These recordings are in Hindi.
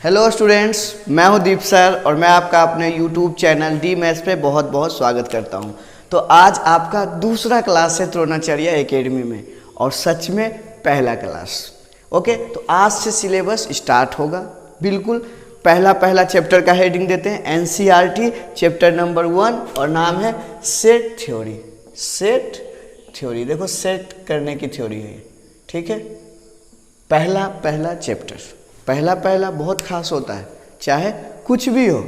हेलो स्टूडेंट्स, मैं हूं दीप सर और मैं आपका अपने यूट्यूब चैनल डी मैथ्स पे बहुत बहुत स्वागत करता हूं। तो आज आपका दूसरा क्लास है द्रोणाचार्य एकेडमी में और सच में पहला क्लास। ओके, तो आज से सिलेबस स्टार्ट होगा। बिल्कुल पहला चैप्टर का हेडिंग देते हैं एनसीईआरटी चैप्टर नंबर 1 और नाम है सेट थ्योरी। सेट थ्योरी, देखो सेट करने की थ्योरी है, ठीक है। पहला चैप्टर, पहला बहुत खास होता है, चाहे कुछ भी हो।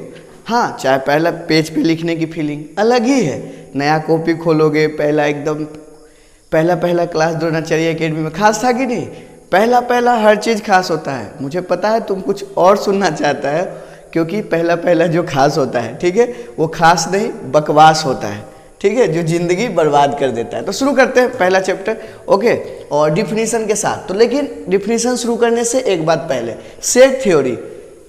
हाँ, चाहे पहला पेज पे लिखने की फीलिंग अलग ही है। नया कॉपी खोलोगे, पहला क्लास द्रोणाचार्य एकेडमी में खास था कि नहीं? पहला हर चीज़ खास होता है। मुझे पता है तुम कुछ और सुनना चाहता है, क्योंकि पहला जो खास होता है, ठीक है, वो खास नहीं बकवास होता है, ठीक है, जो जिंदगी बर्बाद कर देता है। तो शुरू करते हैं पहला चैप्टर, ओके, और डिफिनीशन के साथ। तो लेकिन डिफिनीशन शुरू करने से एक बात पहले, सेट थ्योरी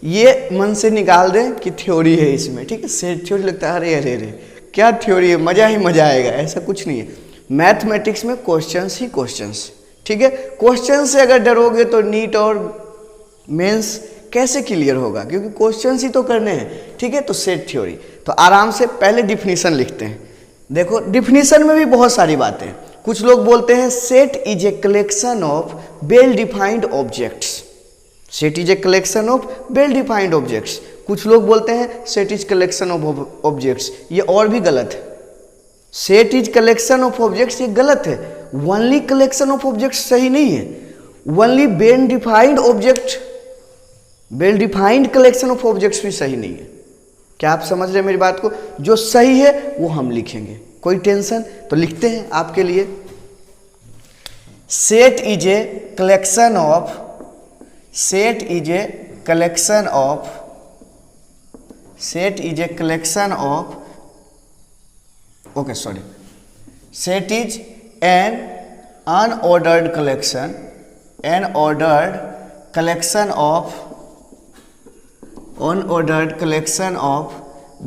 ये मन से निकाल दें कि थ्योरी है इसमें, ठीक है। सेट थ्योरी लगता है अरे क्या थ्योरी है, मज़ा ही मज़ा आएगा, ऐसा कुछ नहीं है। मैथमेटिक्स में क्वेश्चंस ही क्वेश्चंस, ठीक है। क्वेश्चन से अगर डरोगे तो नीट और मेंस कैसे क्लियर होगा, क्योंकि क्वेश्चंस ही तो करने हैं, ठीक है। तो सेट थ्योरी, तो आराम से पहले डिफिनीशन लिखते हैं। देखो डिफिनीशन में भी बहुत सारी बातें। कुछ लोग बोलते हैं set is a collection of well defined objects. Set is a collection of well defined objects. कुछ लोग बोलते हैं set is collection of objects, ये और भी गलत है। Set is collection of objects ये गलत है। ओनली कलेक्शन ऑफ ऑब्जेक्ट्स सही नहीं है। Only well defined object, well defined collection of objects भी सही नहीं है। क्या आप समझ रहे हैं मेरी बात को? जो सही है वो हम लिखेंगे, कोई टेंशन। तो लिखते हैं आपके लिए, set is a collection of, set is a collection of, set is a collection of, okay sorry, set is an unordered collection, N ordered collection of, unordered collection of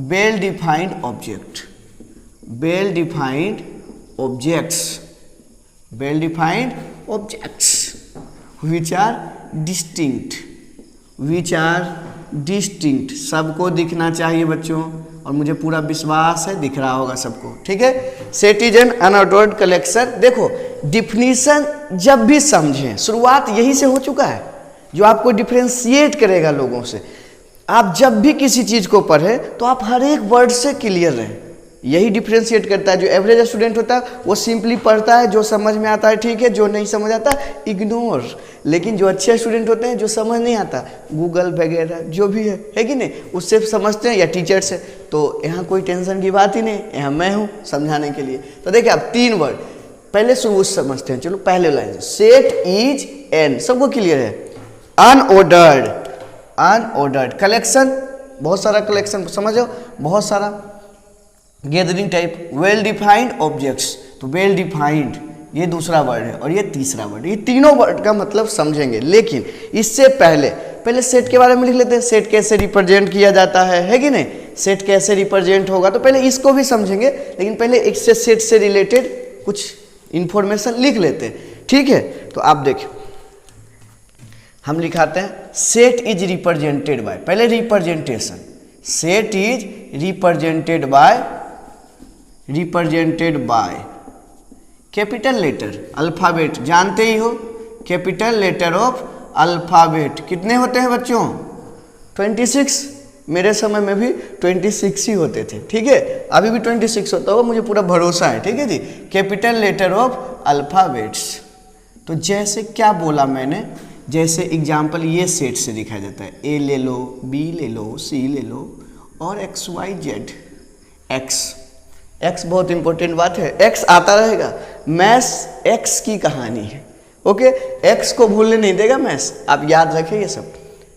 well defined object, well defined objects, well defined objects which are distinct, which are distinct। सबको दिखना चाहिए बच्चों, और मुझे पूरा विश्वास है दिख रहा होगा सबको, ठीक है। Set is an unordered collection. देखो डिफिनीशन जब भी समझें, शुरुआत यही से हो चुका है, जो आपको डिफ्रेंशिएट करेगा लोगों से। आप जब भी किसी चीज़ को पढ़ें तो आप हर एक वर्ड से क्लियर रहें, यही डिफ्रेंशिएट करता है। जो एवरेज स्टूडेंट होता है वो सिंपली पढ़ता है, जो समझ में आता है ठीक है, जो नहीं समझ आता इग्नोर। लेकिन जो अच्छे स्टूडेंट होते हैं, जो समझ नहीं आता, गूगल वगैरह जो भी है कि नहीं, उससे समझते हैं, या टीचर से। तो यहाँ कोई टेंशन की बात ही नहीं, यहाँ मैं हूँ समझाने के लिए। तो देखिए आप 3 वर्ड पहले शुरू से समझते हैं। चलो पहले लाइन, सेट इज एन, सबको क्लियर है। अनऑर्डर्ड, अनऑर्डर्ड कलेक्शन, बहुत सारा कलेक्शन समझो, बहुत सारा gathering type. Well defined objects, तो वेल डिफाइंड ये दूसरा वर्ड है और ये तीसरा वर्ड। ये तीनों वर्ड का मतलब समझेंगे, लेकिन इससे पहले सेट के बारे में लिख लेते हैं। सेट कैसे रिप्रेजेंट किया जाता है कि नहीं, सेट कैसे रिप्रेजेंट होगा, तो पहले इसको भी समझेंगे, लेकिन पहले इससे सेट से रिलेटेड कुछ इंफॉर्मेशन लिख लेते हैं, ठीक है। तो आप देखिए हम लिखाते हैं सेट इज रिप्रेजेंटेड बाय, पहले representation, set is represented by capital letter alphabet, जानते ही हो कैपिटल लेटर ऑफ अल्फाबेट। कितने होते हैं बच्चों? 26। मेरे समय में भी 26 ही होते थे, ठीक है। अभी भी 26 होता होगा, मुझे पूरा भरोसा है, ठीक है जी। Capital letter of alphabets. तो जैसे क्या बोला मैंने, जैसे एग्जाम्पल ये सेट से दिखाया जाता है, ए ले लो, बी ले लो, सी ले लो और एक्स वाई जेड। एक्स बहुत इंपॉर्टेंट बात है, एक्स आता रहेगा। मैथ्स एक्स की कहानी है, ओके। एक्स को भूलने नहीं देगा मैथ्स, आप याद रखें ये सब,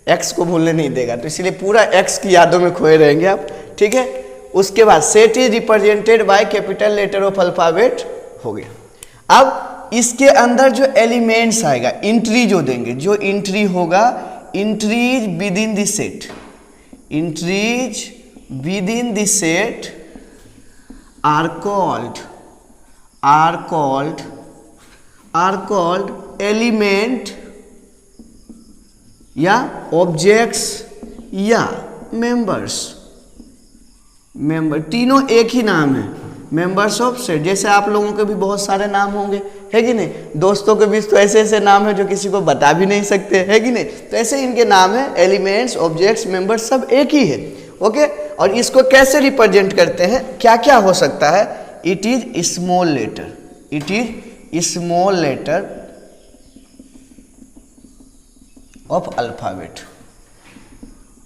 एक्स को भूलने नहीं देगा। तो इसलिए पूरा एक्स की यादों में खोए रहेंगे आप, ठीक है। उसके बाद set is represented by capital letter of alphabet हो गया। अब इसके अंदर जो एलिमेंट्स आएगा, इंट्री जो देंगे, जो इंट्री होगा, entries within the set, entries within the set are called element या ऑब्जेक्ट्स या मेंबर्स, मेंबर तीनों एक ही नाम है, मेंबर्स ऑफ सेट। जैसे आप लोगों के भी बहुत सारे नाम होंगे, है कि नहीं, दोस्तों के बीच तो ऐसे ऐसे नाम है जो किसी को बता भी नहीं सकते, है कि नहीं, तो ऐसे इनके नाम है, एलिमेंट्स, ऑब्जेक्ट्स, मेंबर्स सब एक ही है। ओके, और इसको कैसे रिप्रेजेंट करते हैं, क्या क्या हो सकता है, it is small letter, it is small letter of alphabet,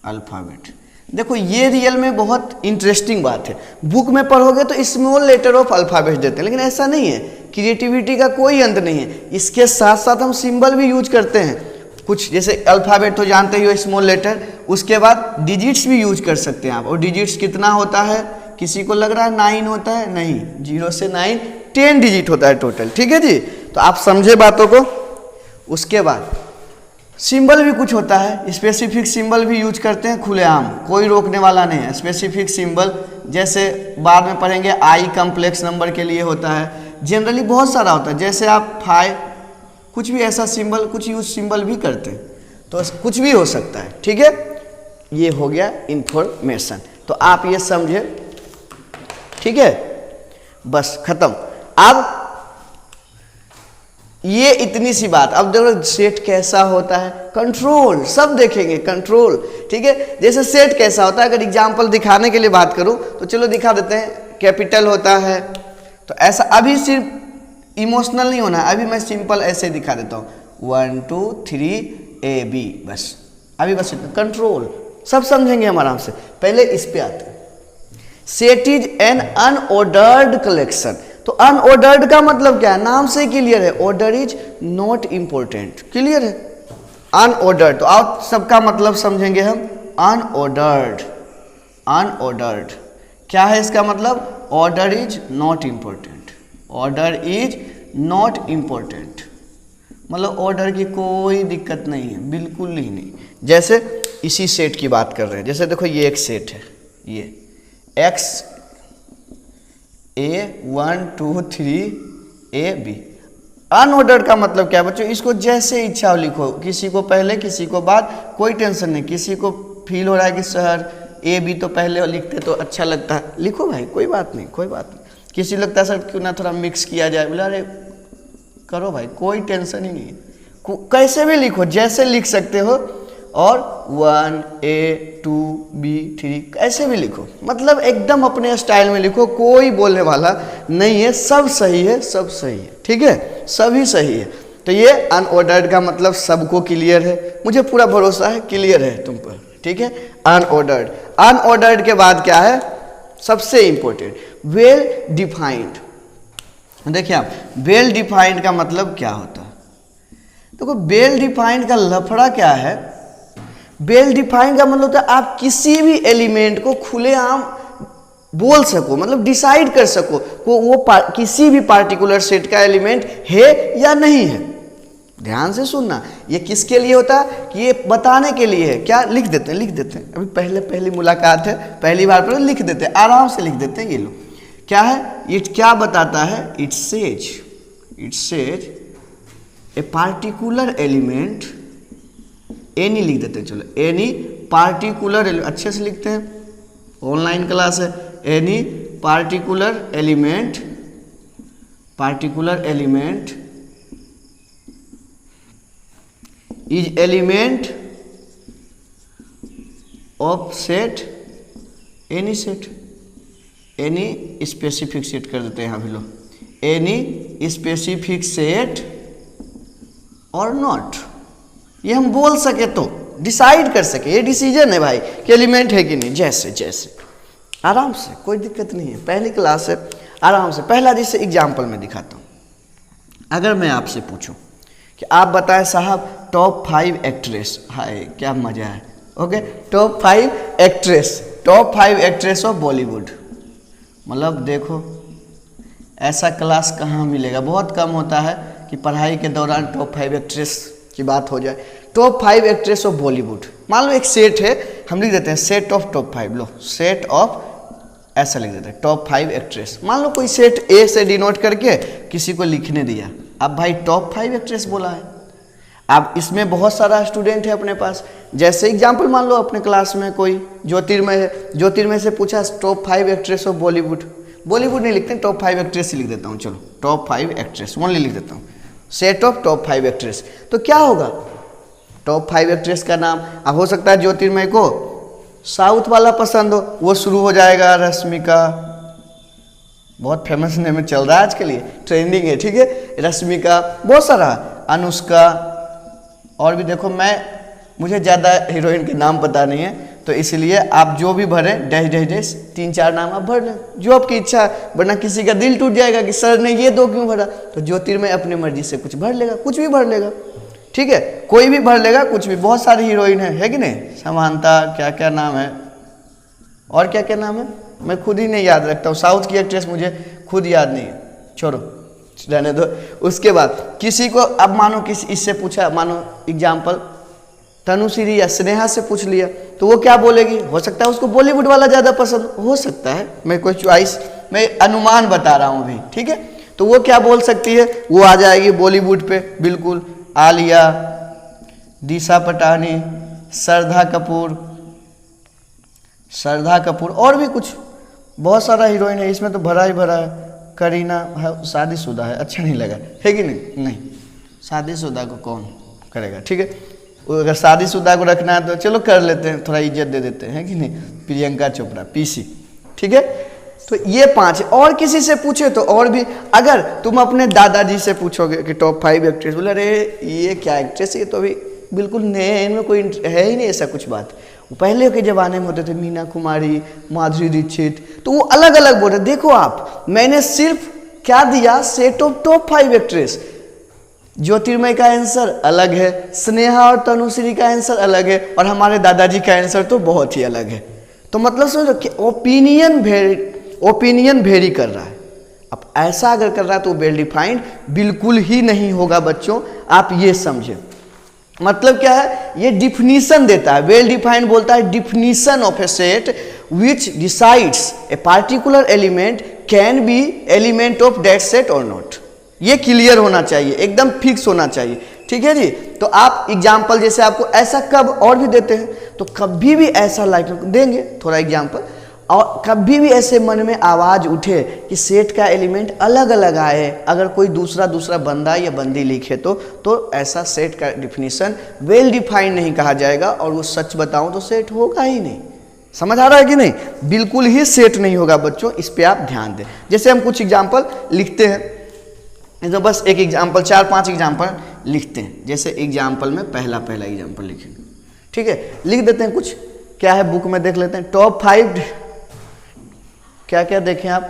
alphabet. देखो ये रियल में बहुत इंटरेस्टिंग बात है, बुक में पढ़ोगे तो स्मॉल लेटर ऑफ अल्फाबेट देते हैं, लेकिन ऐसा नहीं है, क्रिएटिविटी का कोई अंत नहीं है। इसके साथ साथ हम सिंबल भी यूज करते हैं कुछ, जैसे अल्फाबेट तो जानते ही हो स्मॉल लेटर, उसके बाद डिजिट्स भी यूज कर सकते हैं आप। और डिजिट्स कितना होता है, किसी को लग रहा है 9 होता है, नहीं, 0 से 9 10 डिजिट होता है टोटल, ठीक है जी, तो आप समझे बातों को। उसके बाद सिंबल भी कुछ होता है, स्पेसिफिक सिंबल भी यूज करते हैं खुलेआम, कोई रोकने वाला नहीं है। स्पेसिफिक सिंबल जैसे बाद में पढ़ेंगे, आई कम्प्लेक्स नंबर के लिए होता है, जनरली बहुत सारा होता है, जैसे आप 5 कुछ भी ऐसा सिंबल, कुछ यूज सिंबल भी करते हैं, तो कुछ भी हो सकता है, ठीक है। ये हो गया इंफॉर्मेशन, तो आप ये समझे, ठीक है, बस खत्म। अब ये इतनी सी बात। अब देखो सेट कैसा होता है, कंट्रोल, सब देखेंगे कंट्रोल, ठीक है। जैसे सेट कैसा होता है, अगर एग्जांपल दिखाने के लिए बात करूं तो चलो दिखा देते हैं। कैपिटल होता है, तो ऐसा, अभी सिर्फ इमोशनल नहीं होना है, अभी मैं सिंपल ऐसे दिखा देता हूँ, 1 2 3 AB, बस अभी बस कंट्रोल, सब समझेंगे हम आराम से। पहले इस पे आते हैं, set is an unordered collection. तो अनऑर्डर्ड का मतलब क्या है, नाम से क्लियर है, order is not important, clear है। अनऑर्डर्ड, तो आप सबका मतलब समझेंगे हम, अनऑर्डर्ड, अनऑर्डर्ड क्या है इसका मतलब, order is not important, order is not important, मतलब ऑर्डर की कोई दिक्कत नहीं है, बिल्कुल ही नहीं। जैसे इसी सेट की बात कर रहे हैं, जैसे देखो ये एक सेट है, ये X A 1 2 3 AB। अनऑर्डर्ड का मतलब क्या है बच्चों, इसको जैसे इच्छा हो लिखो, किसी को पहले किसी को बाद, कोई टेंशन नहीं। किसी को फील हो रहा है कि सर AB तो पहले लिखते तो अच्छा लगता है, लिखो भाई, कोई बात नहीं, कोई बात नहीं। किसी लगता है सर क्यों ना थोड़ा मिक्स किया जाए, बोला अरे करो भाई, कोई टेंशन ही नहीं है, कैसे भी लिखो, जैसे लिख सकते हो। और 1 A 2 B 3 ऐसे भी लिखो, मतलब एकदम अपने स्टाइल में लिखो, कोई बोलने वाला नहीं है, सब सही है, सब सही है, ठीक है, सभी सही है। तो ये अनऑर्डर्ड का मतलब सबको क्लियर है, मुझे पूरा भरोसा है क्लियर है तुम पर, ठीक है। अनऑर्डर्ड, अनऑर्डर्ड के बाद क्या है, सबसे इंपॉर्टेंट, वेल डिफाइंड। देखिए आप, वेल डिफाइंड का मतलब क्या होता है, देखो वेल डिफाइंड का लफड़ा क्या है। वेल डिफाइंड का मतलब होता है आप किसी भी एलिमेंट को खुलेआम बोल सको, मतलब डिसाइड कर सको वो किसी भी पार्टिकुलर सेट का एलिमेंट है या नहीं है। ध्यान से सुनना, ये किसके लिए होता है, कि ये बताने के लिए है। क्या लिख देते हैं, लिख देते हैं, अभी पहली मुलाकात है, पहली बार पर लिख देते हैं, आराम से लिख देते हैं। ये लो क्या है, ये क्या बताता है, it says A particular element, any लिख देते हैं, चलो एनी पार्टिकुलर, अच्छे से लिखते हैं, ऑनलाइन क्लास है। Any particular element is element of set, any set, any specific set कर देते हैं यहाँ भी लो, एनी स्पेसिफिक सेट और नॉट। ये हम बोल सके तो डिसाइड कर सके, ये डिसीजन है भाई कि एलिमेंट है कि नहीं, जैसे आराम से, कोई दिक्कत नहीं है, पहली क्लास है, आराम से। पहला जैसे एग्जाम्पल में दिखाता हूँ, अगर मैं आपसे पूछूं कि आप बताएं साहब टॉप 5 एक्ट्रेस, हाय क्या मजा है, okay, top 5 actress of Bollywood, मतलब देखो ऐसा क्लास कहाँ मिलेगा, बहुत कम होता है कि पढ़ाई के दौरान टॉप 5 एक्ट्रेस की बात हो जाए। टॉप 5 एक्ट्रेस ऑफ बॉलीवुड, मान लो एक सेट है, हम लिख देते हैं set of top 5, low set of, ऐसा लिख देते हैं टॉप 5 एक्ट्रेस। मान लो कोई सेट ए से डिनोट करके किसी को लिखने दिया, अब भाई टॉप 5 एक्ट्रेस बोला है, अब इसमें बहुत सारा स्टूडेंट है अपने पास, जैसे एग्जाम्पल मान लो अपने क्लास में कोई ज्योतिर्मय है, ज्योतिर्मय से पूछा top 5 actress of Bollywood, Bollywood नहीं लिखते, टॉप 5 एक्ट्रेस ही लिख देता हूँ, चलो टॉप 5 एक्ट्रेस ओनली लिख देता हूँ, सेट ऑफ टॉप 5 एक्ट्रेस। तो क्या होगा, टॉप 5 एक्ट्रेस का नाम, अब हो सकता है ज्योतिर्मय को साउथ वाला पसंद हो, वो शुरू हो जाएगा रश्मिका, बहुत फेमस नेम में चल रहा है आज के लिए, ट्रेंडिंग है, ठीक है, रश्मिका, बहुत सारा, अनुष्का, और भी देखो मुझे ज़्यादा हीरोइन के नाम पता नहीं है, तो इसलिए आप जो भी भरें डैश डैश डैश 3-4 नाम आप भर लें, जो आपकी इच्छा, वरना किसी का दिल टूट जाएगा कि सर ने ये 2 क्यों भरा, तो ज्योतिर्मय अपनी मर्जी से कुछ भर लेगा, कुछ भी भर लेगा, ठीक है, कोई भी भर लेगा, कुछ भी, बहुत सारी हीरोइन है कि नहीं, समांता, क्या क्या नाम है, और क्या क्या नाम है, मैं खुद ही नहीं याद रखता हूँ, साउथ की एक्ट्रेस मुझे खुद याद नहीं है, छोड़ो रहने दो। उसके बाद किसी को, अब मानो किसी इससे पूछा, मानो एग्जाम्पल तनुश्री या स्नेहा से पूछ लिया, तो वो क्या बोलेगी, हो सकता है उसको बॉलीवुड वाला ज़्यादा पसंद हो सकता है, मैं कोई चॉइस, मैं अनुमान बता रहा हूँ अभी, ठीक है, तो वो क्या बोल सकती है, वो आ जाएगी बॉलीवुड पे बिल्कुल, आलिया, दिशा पटानी, श्रद्धा कपूर और भी कुछ बहुत सारा हीरोइन है, इसमें तो भरा ही भरा है, करीना है, शादीशुदा है, अच्छा नहीं लगा है कि नहीं, शादीशुदा को कौन करेगा, ठीक है, अगर शादीशुदा को रखना है तो चलो कर लेते हैं, थोड़ा इज्जत दे देते हैं कि नहीं, प्रियंका चोपड़ा, पीसी, ठीक है, तो ये 5 और किसी से पूछे तो और भी, अगर तुम अपने दादाजी से पूछोगे कि टॉप 5 एक्ट्रेस, बोले अरे ये क्या एक्ट्रेस, ये तो अभी बिल्कुल नए हैं, इनमें कोई है ही नहीं ऐसा कुछ बात, पहले के ज़माने में होते थे मीना कुमारी, माधुरी दीक्षित, तो वो अलग अलग बोल रहे, देखो आप, मैंने सिर्फ क्या दिया, सेट ऑफ टॉप 5 एक्ट्रेस, ज्योतिर्मय का आंसर अलग है, स्नेहा और तनुश्री का आंसर अलग है, और हमारे दादाजी का आंसर तो बहुत ही अलग है, तो मतलब समझो कि ओपिनियन वेरी कर रहा है। अब ऐसा अगर कर रहा है तो वेल डिफाइंड बिल्कुल ही नहीं होगा बच्चों, आप ये समझे, मतलब क्या है, ये डिफिनीशन देता है, वेल डिफाइंड बोलता है definition of A set which decides A particular element can be element of that set और नॉट, ये क्लियर होना चाहिए, एकदम फिक्स होना चाहिए, ठीक है जी। तो आप एग्जाम्पल जैसे आपको ऐसा कब और भी देते हैं, तो कभी भी ऐसा लाइक देंगे थोड़ा एग्जाम्पल, और कभी भी ऐसे मन में आवाज़ उठे कि सेट का एलिमेंट अलग अलग आए, अगर कोई दूसरा बंदा या बंदी लिखे तो ऐसा सेट का डिफिनीशन वेल डिफाइंड नहीं कहा जाएगा, और वो सच बताऊं तो सेट होगा ही नहीं, समझ आ रहा है कि नहीं, बिल्कुल ही सेट नहीं होगा बच्चों, इस पे आप ध्यान दें। जैसे हम कुछ एग्जाम्पल लिखते हैं, तो बस एक एग्जाम्पल, 4-5 एग्जाम्पल लिखते हैं, जैसे एग्जाम्पल में पहला एग्जाम्पल लिखेंगे, ठीक है, लिख देते हैं, कुछ क्या है बुक में देख लेते हैं, टॉप 5 क्या क्या देखें आप,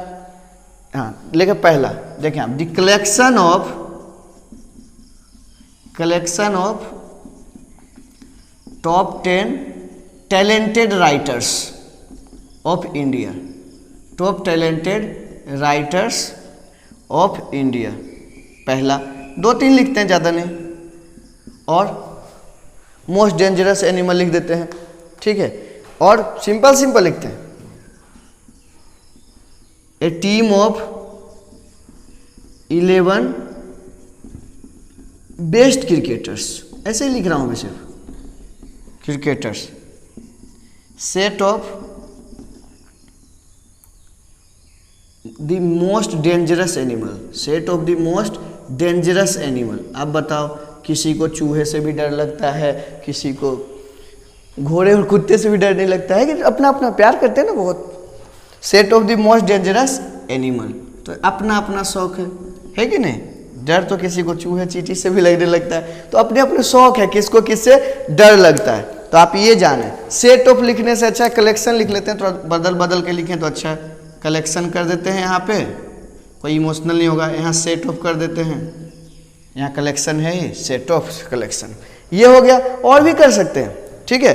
हाँ लेकिन पहला देखें आप, the collection of top 10 talented writers of India, top talented writers of India, पहला, 2-3 लिखते हैं, ज़्यादा नहीं, और मोस्ट डेंजरस एनिमल लिख देते हैं, ठीक है, और सिंपल लिखते हैं, ए टीम ऑफ 11 बेस्ट क्रिकेटर्स, ऐसे ही लिख रहा हूं मैं सिर्फ cricketers, set of the most dangerous animal, set of the most dangerous animal. अब बताओ, किसी को चूहे से भी डर लगता है, किसी को घोड़े और कुत्ते से भी डर नहीं लगता है, कि अपना अपना प्यार करते हैं ना बहुत, set of the most dangerous animal, तो अपना अपना शौक है कि नहीं, डर तो किसी को चूहे चींटी से भी लगने लगता है, तो अपने अपने शौक है, किसको किससे डर लगता है, तो आप ये जाने, सेट ऑफ लिखने से अच्छा कलेक्शन लिख लेते हैं, थोड़ा बदल के लिखें तो अच्छा है, कलेक्शन कर देते हैं, यहाँ पे कोई इमोशनल नहीं होगा, यहाँ सेट ऑफ कर देते हैं, यहाँ कलेक्शन है ही, सेट ऑफ कलेक्शन, ये हो गया, और भी कर सकते हैं, ठीक है,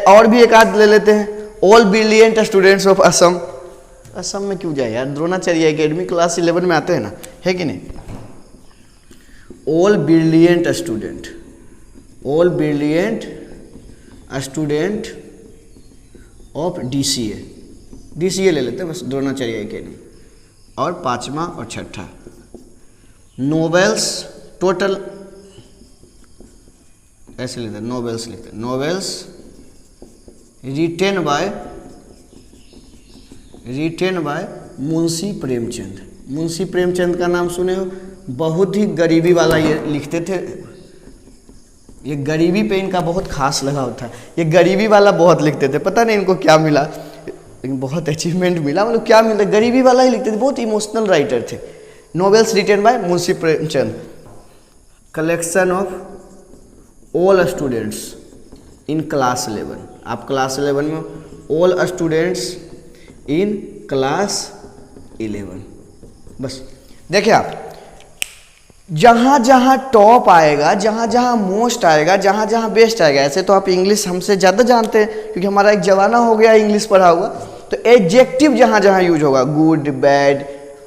और भी एक आध ले लेते हैं, all brilliant students of Assam, Assam में क्यों जाए यार, द्रोणाचार्य एकेडमी क्लास 11 में आते हैं ना, है कि नहीं, all brilliant student of DCA ले लेते हैं बस, द्रोणाचार्य एकेडमी, और 5वां और 6ठा, नोवेल्स टोटल ऐसे लिखते हैं, नॉवेल्स लिखते हैं, novels written by Munshi Premchand. Munshi Premchand का नाम सुने हो, बहुत ही गरीबी वाला ये लिखते थे, ये गरीबी पे इनका बहुत खास लगाव था, ये गरीबी वाला बहुत लिखते थे, पता नहीं इनको क्या मिला, लेकिन बहुत अचीवमेंट मिला, मतलब क्या मिला, गरीबी वाला ही लिखते थे, बहुत इमोशनल राइटर थे। Novels written by Munshi Premchand, collection of all students in class 11। आप क्लास 11 में, ऑल स्टूडेंट्स इन क्लास 11। बस देखिए आप, जहाँ जहाँ टॉप आएगा, जहाँ जहाँ मोस्ट आएगा, जहाँ जहाँ बेस्ट आएगा, ऐसे तो आप इंग्लिश हमसे ज़्यादा जानते हैं क्योंकि हमारा एक जमाना हो गया इंग्लिश पढ़ा हुआ, तो एडजेक्टिव जहाँ जहाँ यूज होगा, good, bad,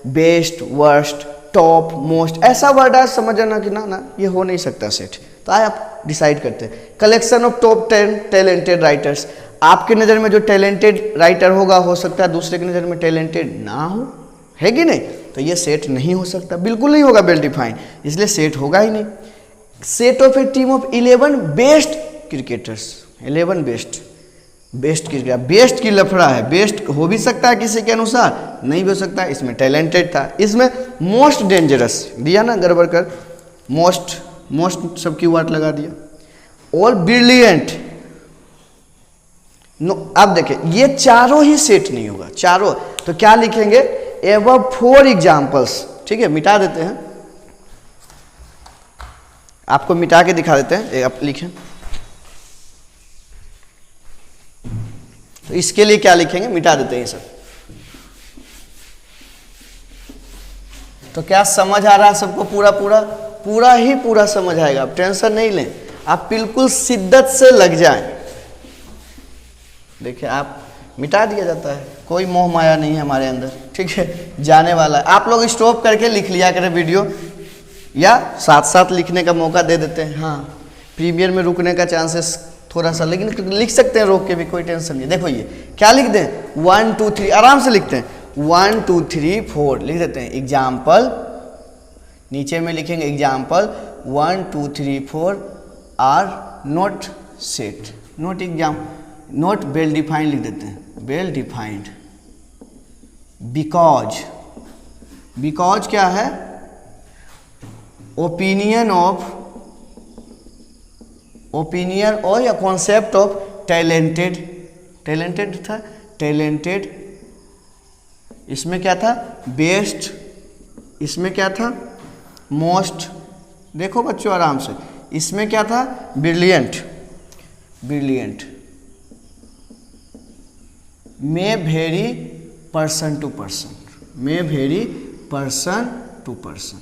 best, worst, top, most, ऐसा वर्ड आज समझ जाना कि ना ये हो नहीं सकता सेट। तो आए आप डिसाइड करते हैं, collection of top 10 talented writers. आपके नज़र में जो टैलेंटेड राइटर होगा, हो सकता है दूसरे की नज़र में टैलेंटेड ना हो, है कि नहीं, तो ये सेट नहीं हो सकता, बिल्कुल नहीं होगा वेल डिफाइंड, इसलिए सेट होगा ही नहीं। Set of A team of 11 best cricketers, 11 best cricketer, best की लफड़ा है, बेस्ट हो भी सकता है किसी के अनुसार, नहीं भी हो सकता है, इसमें टैलेंटेड था, इसमें मोस्ट डेंजरस दिया ना गड़बड़ कर, मोस्ट सब की वर्ड लगा दिया, ऑल ब्रिलियंट। अब देखिए ये चारों ही सेट नहीं होगा, चारों, तो क्या लिखेंगे, एबव 4 एग्जाम्पल्स, ठीक है, मिटा देते हैं, आपको मिटा के दिखा देते हैं, आप लिखें, तो इसके लिए क्या लिखेंगे, मिटा देते हैं ये सब। तो क्या समझ आ रहा है सबको, पूरा समझ आएगा, आप टेंशन नहीं लें, आप बिल्कुल शिद्दत से लग जाएं। देखिए आप, मिटा दिया जाता है, कोई मोह माया नहीं है हमारे अंदर, ठीक है, जाने वाला है। आप लोग स्टॉप करके लिख लिया करें वीडियो, या साथ साथ लिखने का मौका दे देते हैं, हाँ प्रीमियर में रुकने का चांसेस थोड़ा सा, लेकिन लिख सकते हैं रोक के भी, कोई टेंशन नहीं। देखो ये क्या लिख दें, 1 2 3 आराम से लिखते हैं, 1 2 3 4 लिख देते हैं, एग्जाम्पल, नीचे में लिखेंगे example 1 2 3 4 are not set, not well defined लिख देते हैं, वेल डिफाइंड, बिकॉज क्या है, ओपिनियन और या कॉन्सेप्ट ऑफ टैलेंटेड था, टैलेंटेड, इसमें क्या था, बेस्ट, इसमें क्या था, मोस्ट, देखो बच्चों आराम से, इसमें क्या था, brilliant, may vary person to person, may vary person to person,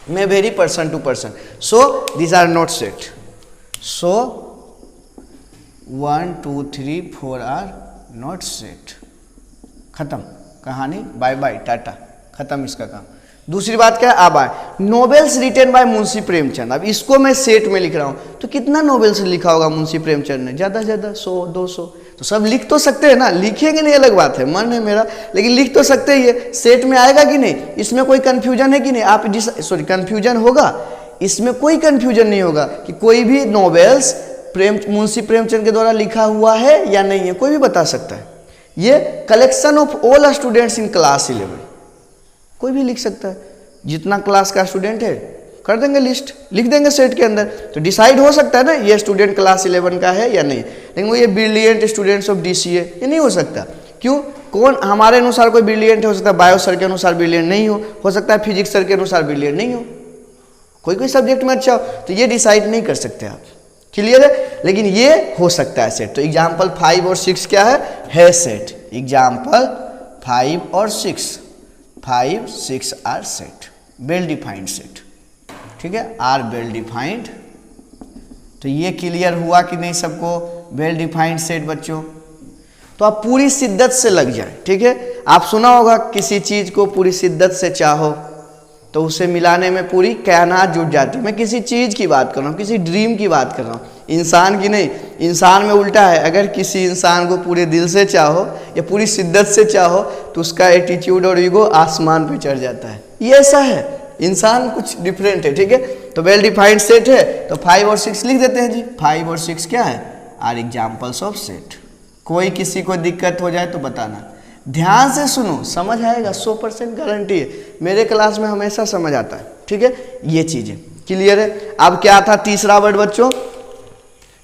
may vary person to person, so these are not set, so 1 2 3 4 are not set, खत्म कहानी, बाय बाय टाटा, खत्म इसका काम। दूसरी बात क्या है, अब आए novels written by Munshi Premchand. अब इसको मैं सेट में लिख रहा हूँ, तो कितना नॉवेल्स लिखा होगा मुंशी प्रेमचंद ने, ज़्यादा 100 200, तो सब लिख तो सकते हैं ना, लिखेंगे नहीं अलग बात है, मन है मेरा, लेकिन लिख तो सकते ही है, सेट में आएगा कि नहीं, इसमें कोई कन्फ्यूजन है कि नहीं, आप कन्फ्यूजन होगा, इसमें कोई कन्फ्यूजन नहीं होगा कि कोई भी नॉवेल्स मुंशी प्रेमचंद के द्वारा लिखा हुआ है या नहीं है, कोई भी बता सकता है। ये collection of all students in class 11, कोई भी लिख सकता है, जितना क्लास का स्टूडेंट है कर देंगे लिस्ट, लिख देंगे सेट के अंदर, तो डिसाइड हो सकता है ना ये स्टूडेंट क्लास 11 का है या नहीं। लेकिन वो ये ब्रिलियंट स्टूडेंट्स ऑफ DCA, ये नहीं हो सकता, क्यों, कौन हमारे अनुसार कोई ब्रिलियंट हो सकता है, बायो सर के अनुसार ब्रिलियंट नहीं हो सकता है फिजिक्स सर के अनुसार ब्रिलियंट नहीं हो, कोई सब्जेक्ट में अच्छा हो, तो ये डिसाइड नहीं कर सकते आप, क्लियर है। लेकिन ये हो सकता है सेट, तो एग्जाम्पल 5 और 6 क्या है सेट, एग्जाम्पल 5 और 6, 5 6 are set, well defined set, ठीक है, आर वेल डिफाइंड। तो ये क्लियर हुआ कि नहीं सबको, वेल डिफाइंड सेट बच्चों। तो आप पूरी शिद्दत से लग जाए, ठीक है, आप सुना होगा किसी चीज को पूरी शिद्दत से चाहो तो उसे मिलाने में पूरी कायनात जुट जाती है। मैं किसी चीज की बात कर रहा हूँ, किसी ड्रीम की बात कर रहा हूँ, इंसान की नहीं। इंसान में उल्टा है, अगर किसी इंसान को पूरे दिल से चाहो या पूरी शिद्दत से चाहो तो उसका एटीट्यूड और ईगो आसमान पे चढ़ जाता है, ये ऐसा है। इंसान कुछ डिफरेंट है, ठीक है। तो वेल डिफाइंड सेट है तो 5 और 6 लिख देते हैं जी। 5 और 6 क्या है, आर एग्जाम्पल्स ऑफ सेट। कोई किसी को दिक्कत हो जाए तो बताना, ध्यान से सुनो, समझ आएगा, 100% गारंटी है। मेरे क्लास में हमेशा समझ आता है, ठीक है। ये चीजें क्लियर है। अब क्या था तीसरा वर्ड बच्चों,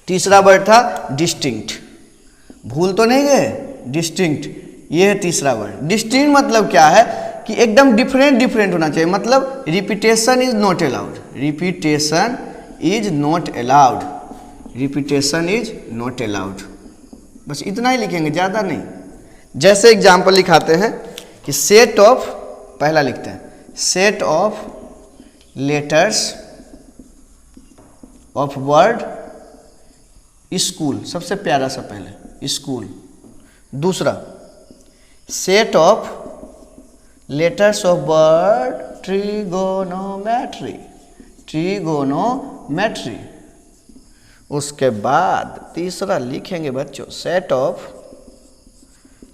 तीसरा वर्ड था डिस्टिंक्ट, भूल तो नहीं गए, डिस्टिंक्ट, ये है तीसरा वर्ड। डिस्टिंक्ट मतलब क्या है कि एकदम डिफरेंट होना चाहिए, मतलब repetition is not allowed, repetition is not allowed, repetition is not allowed. बस इतना ही लिखेंगे, ज़्यादा नहीं। जैसे एग्जाम्पल लिखाते हैं कि सेट ऑफ, पहला लिखते हैं set of letters of word school, सबसे प्यारा सा पहले स्कूल। दूसरा set of letters of word trigonometry, trigonometry. उसके बाद तीसरा लिखेंगे बच्चों सेट ऑफ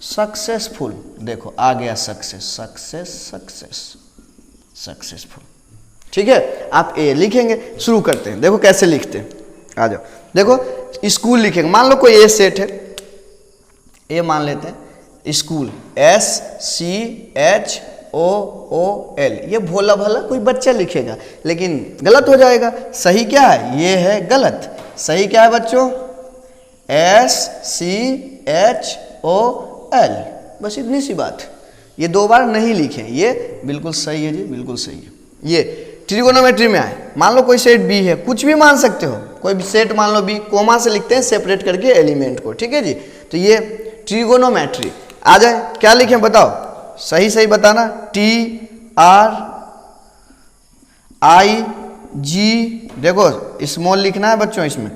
सक्सेसफुल, देखो आ गया सक्सेस, सक्सेस सक्सेस सक्सेसफुल, ठीक है। आप ए लिखेंगे, शुरू करते हैं, देखो कैसे लिखते हैं, आ जाओ। देखो स्कूल लिखेंगे, मान लो कोई ए सेट है, ए मान लेते हैं स्कूल, SCHOOL। ये भोला भला कोई बच्चा लिखेगा लेकिन गलत हो जाएगा। सही क्या है, ये है गलत। सही क्या है बच्चों, SCHOL, बस इतनी सी बात। ये 2 बार नहीं लिखे, ये बिल्कुल सही है जी, बिल्कुल सही है। ये ट्रिगोनोमेट्री में आए, मान लो कोई सेट बी है, कुछ भी मान सकते हो, कोई भी सेट मान लो बी, कोमा से लिखते हैं सेपरेट करके एलिमेंट को, ठीक है जी। तो ये ट्रिगोनोमेट्री आ जाए, क्या लिखें बताओ, सही सही बताना। TRIG, देखो स्मॉल लिखना है बच्चों, इसमें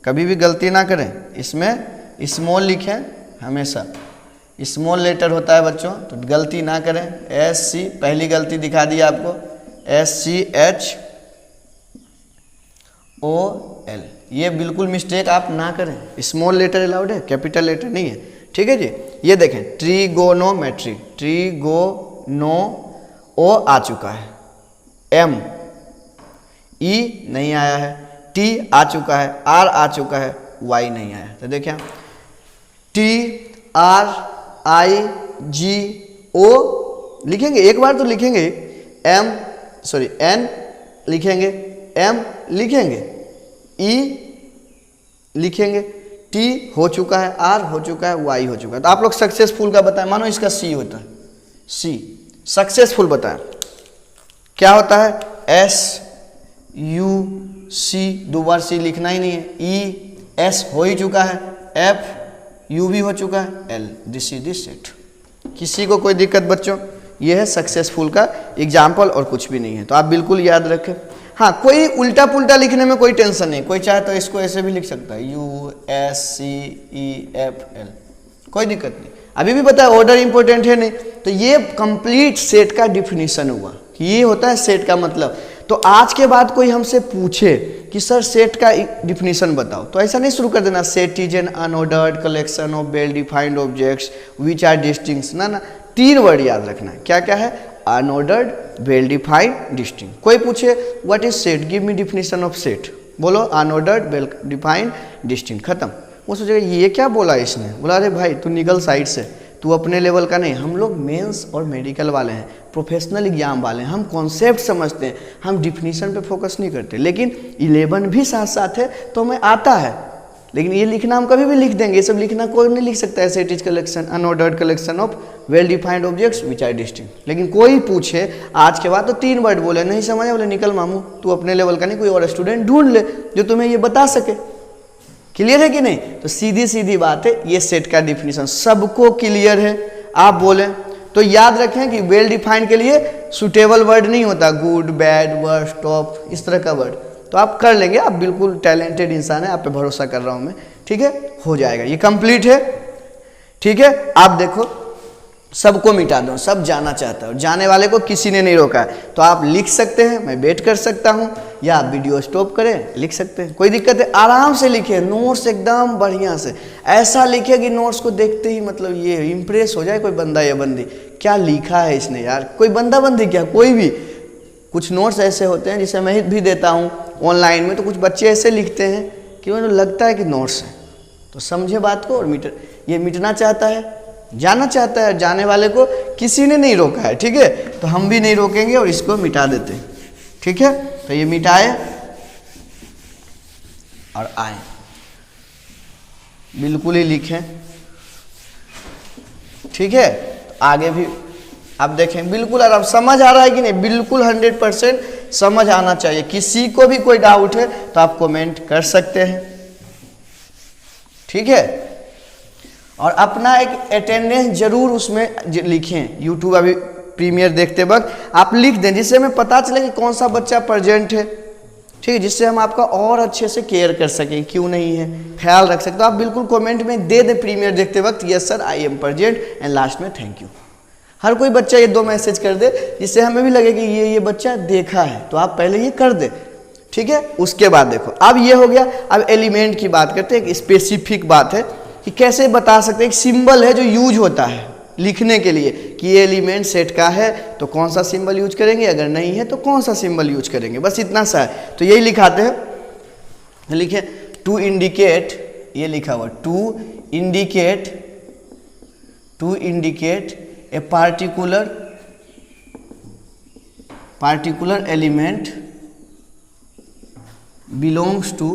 कभी भी गलती ना करें, इसमें स्मॉल लिखें हमेशा, स्मॉल लेटर होता है बच्चों, तो गलती ना करें। SC, पहली गलती दिखा दी आपको, SCHOL, ये बिल्कुल मिस्टेक आप ना करें। स्मॉल लेटर अलाउड है, कैपिटल लेटर नहीं है, ठीक है जी। ये देखें ट्रिगोनोमेट्री, ट्रिगोनो ओ आ चुका है, M E नहीं आया है, T आ चुका है, R आ चुका है, Y नहीं आया। तो देखिए TRIGO लिखेंगे, एक बार तो लिखेंगे, N लिखेंगे, M लिखेंगे, E लिखेंगे, T हो चुका है, R हो चुका है, Y हो चुका है। तो आप लोग सक्सेसफुल का बताएं, मानो इसका C होता है, C सक्सेसफुल बताएं क्या होता है, SUC, 2 बार C लिखना ही नहीं है, ES हो ही चुका है, FU भी हो चुका है, L, this is this set. किसी को कोई दिक्कत बच्चों, ये है सक्सेसफुल का एग्जाम्पल और कुछ भी नहीं है, तो आप बिल्कुल याद रखें। हाँ, कोई उल्टा पुल्टा लिखने में कोई टेंशन नहीं, कोई चाहे तो इसको ऐसे भी लिख सकता है, USCEFL, कोई दिक्कत नहीं। अभी भी पता है ऑर्डर इंपॉर्टेंट है नहीं। तो ये कंप्लीट सेट का डिफिनीशन हुआ कि ये होता है सेट का मतलब। तो आज के बाद कोई हमसे पूछे कि सर सेट का डिफिनीशन बताओ, तो ऐसा नहीं शुरू कर देना set is an unordered collection of well defined objects which are distinct. ना, 3 वर्ड याद रखना है, क्या क्या है, अनऑर्डर्ड, वेल डिफाइंड, डिस्टिंक्ट। कोई पूछे what is set, give me definition of set, बोलो अनऑर्डर्ड, वेल डिफाइंड, डिस्टिंक्ट, खत्म। वो सोचेगा ये क्या बोला इसने, बोला अरे भाई तू निकल साइड से, तू अपने लेवल का नहीं। हम लोग मेंस और मेडिकल वाले हैं, प्रोफेशनल एग्जाम वाले हैं, हम कॉन्सेप्ट समझते हैं, हम डिफिनीशन पे फोकस नहीं करते। लेकिन 11 भी साथ साथ है तो हमें आता है, लेकिन ये लिखना हम कभी भी लिख देंगे, ये सब लिखना कोई नहीं लिख सकता है। Set is collection, unordered collection of well defined objects which are distinct. लेकिन कोई पूछे आज के बाद तो 3 वर्ड बोले, नहीं समझे, बोले निकल मामू, तू अपने लेवल का नहीं, कोई और स्टूडेंट ढूंढ ले जो तुम्हें ये बता सके। क्लियर है कि नहीं? तो सीधी सीधी बात है, ये सेट का डिफिनीशन सबको क्लियर है। आप बोले तो याद रखें कि वेल डिफाइंड के लिए सुटेबल वर्ड नहीं होता, गुड, बैड, वर्स्ट, टॉप, इस तरह का वर्ड। तो आप कर लेंगे, आप बिल्कुल टैलेंटेड इंसान है, आप पे भरोसा कर रहा हूं मैं, ठीक है, हो जाएगा, ये कंप्लीट है, ठीक है। आप देखो सबको मिटा दो, सब जाना चाहता है, जाने वाले को किसी ने नहीं रोका है। तो आप लिख सकते हैं, मैं वेट कर सकता हूं, या आप वीडियो स्टॉप करें, लिख सकते हैं, कोई दिक्कत है। आराम से लिखे, नोट्स एकदम बढ़िया से ऐसा लिखे कि नोट्स को देखते ही मतलब ये इंप्रेस हो जाए कोई बंदा या बंदी, क्या लिखा है इसने यार, कोई बंदा बंदी क्या, कोई भी कुछ नोट्स ऐसे होते हैं जिसे मैं भी देता हूँ ऑनलाइन में, तो कुछ बच्चे ऐसे लिखते हैं कि उन्हें लगता है कि नोट्स है। तो समझे बात को, और ये मिटना चाहता है, जाना चाहता है, जाने वाले को किसी ने नहीं रोका है, ठीक है। तो हम भी नहीं रोकेंगे और इसको मिटा देते हैं, ठीक है। तो ये मिटाए और आए, बिल्कुल ही लिखें, ठीक है। तो आगे भी आप देखें, बिल्कुल आराम, समझ आ रहा है कि नहीं, बिल्कुल 100% समझ आना चाहिए। किसी को भी कोई डाउट है तो आप कमेंट कर सकते हैं, ठीक है। और अपना एक अटेंडेंस जरूर उसमें लिखें। यूट्यूब अभी प्रीमियर देखते वक्त आप लिख दें, जिससे हमें पता चले कि कौन सा बच्चा प्रेजेंट है, ठीक है, जिससे हम आपका और अच्छे से केयर कर सकें, क्यों नहीं है ख्याल रख सकते। तो आप बिल्कुल कमेंट में दे दें प्रीमियर देखते वक्त, yes sir I am present, and last में थैंक यू। हर कोई बच्चा ये 2 मैसेज कर दे, जिससे हमें भी लगे कि ये बच्चा देखा है। तो आप पहले ये कर दे, ठीक है। उसके बाद देखो, अब ये हो गया। अब एलिमेंट की बात करते हैं, एक स्पेसिफिक बात है कि कैसे बता सकते हैं। एक सिंबल है जो यूज होता है लिखने के लिए कि ये एलिमेंट सेट का है, तो कौन सा सिंबल यूज करेंगे, अगर नहीं है तो कौन सा सिंबल यूज करेंगे, बस इतना सा है। तो यही लिखाते हैं, लिखे टू इंडिकेट, ये लिखा हुआ to indicate a particular element belongs to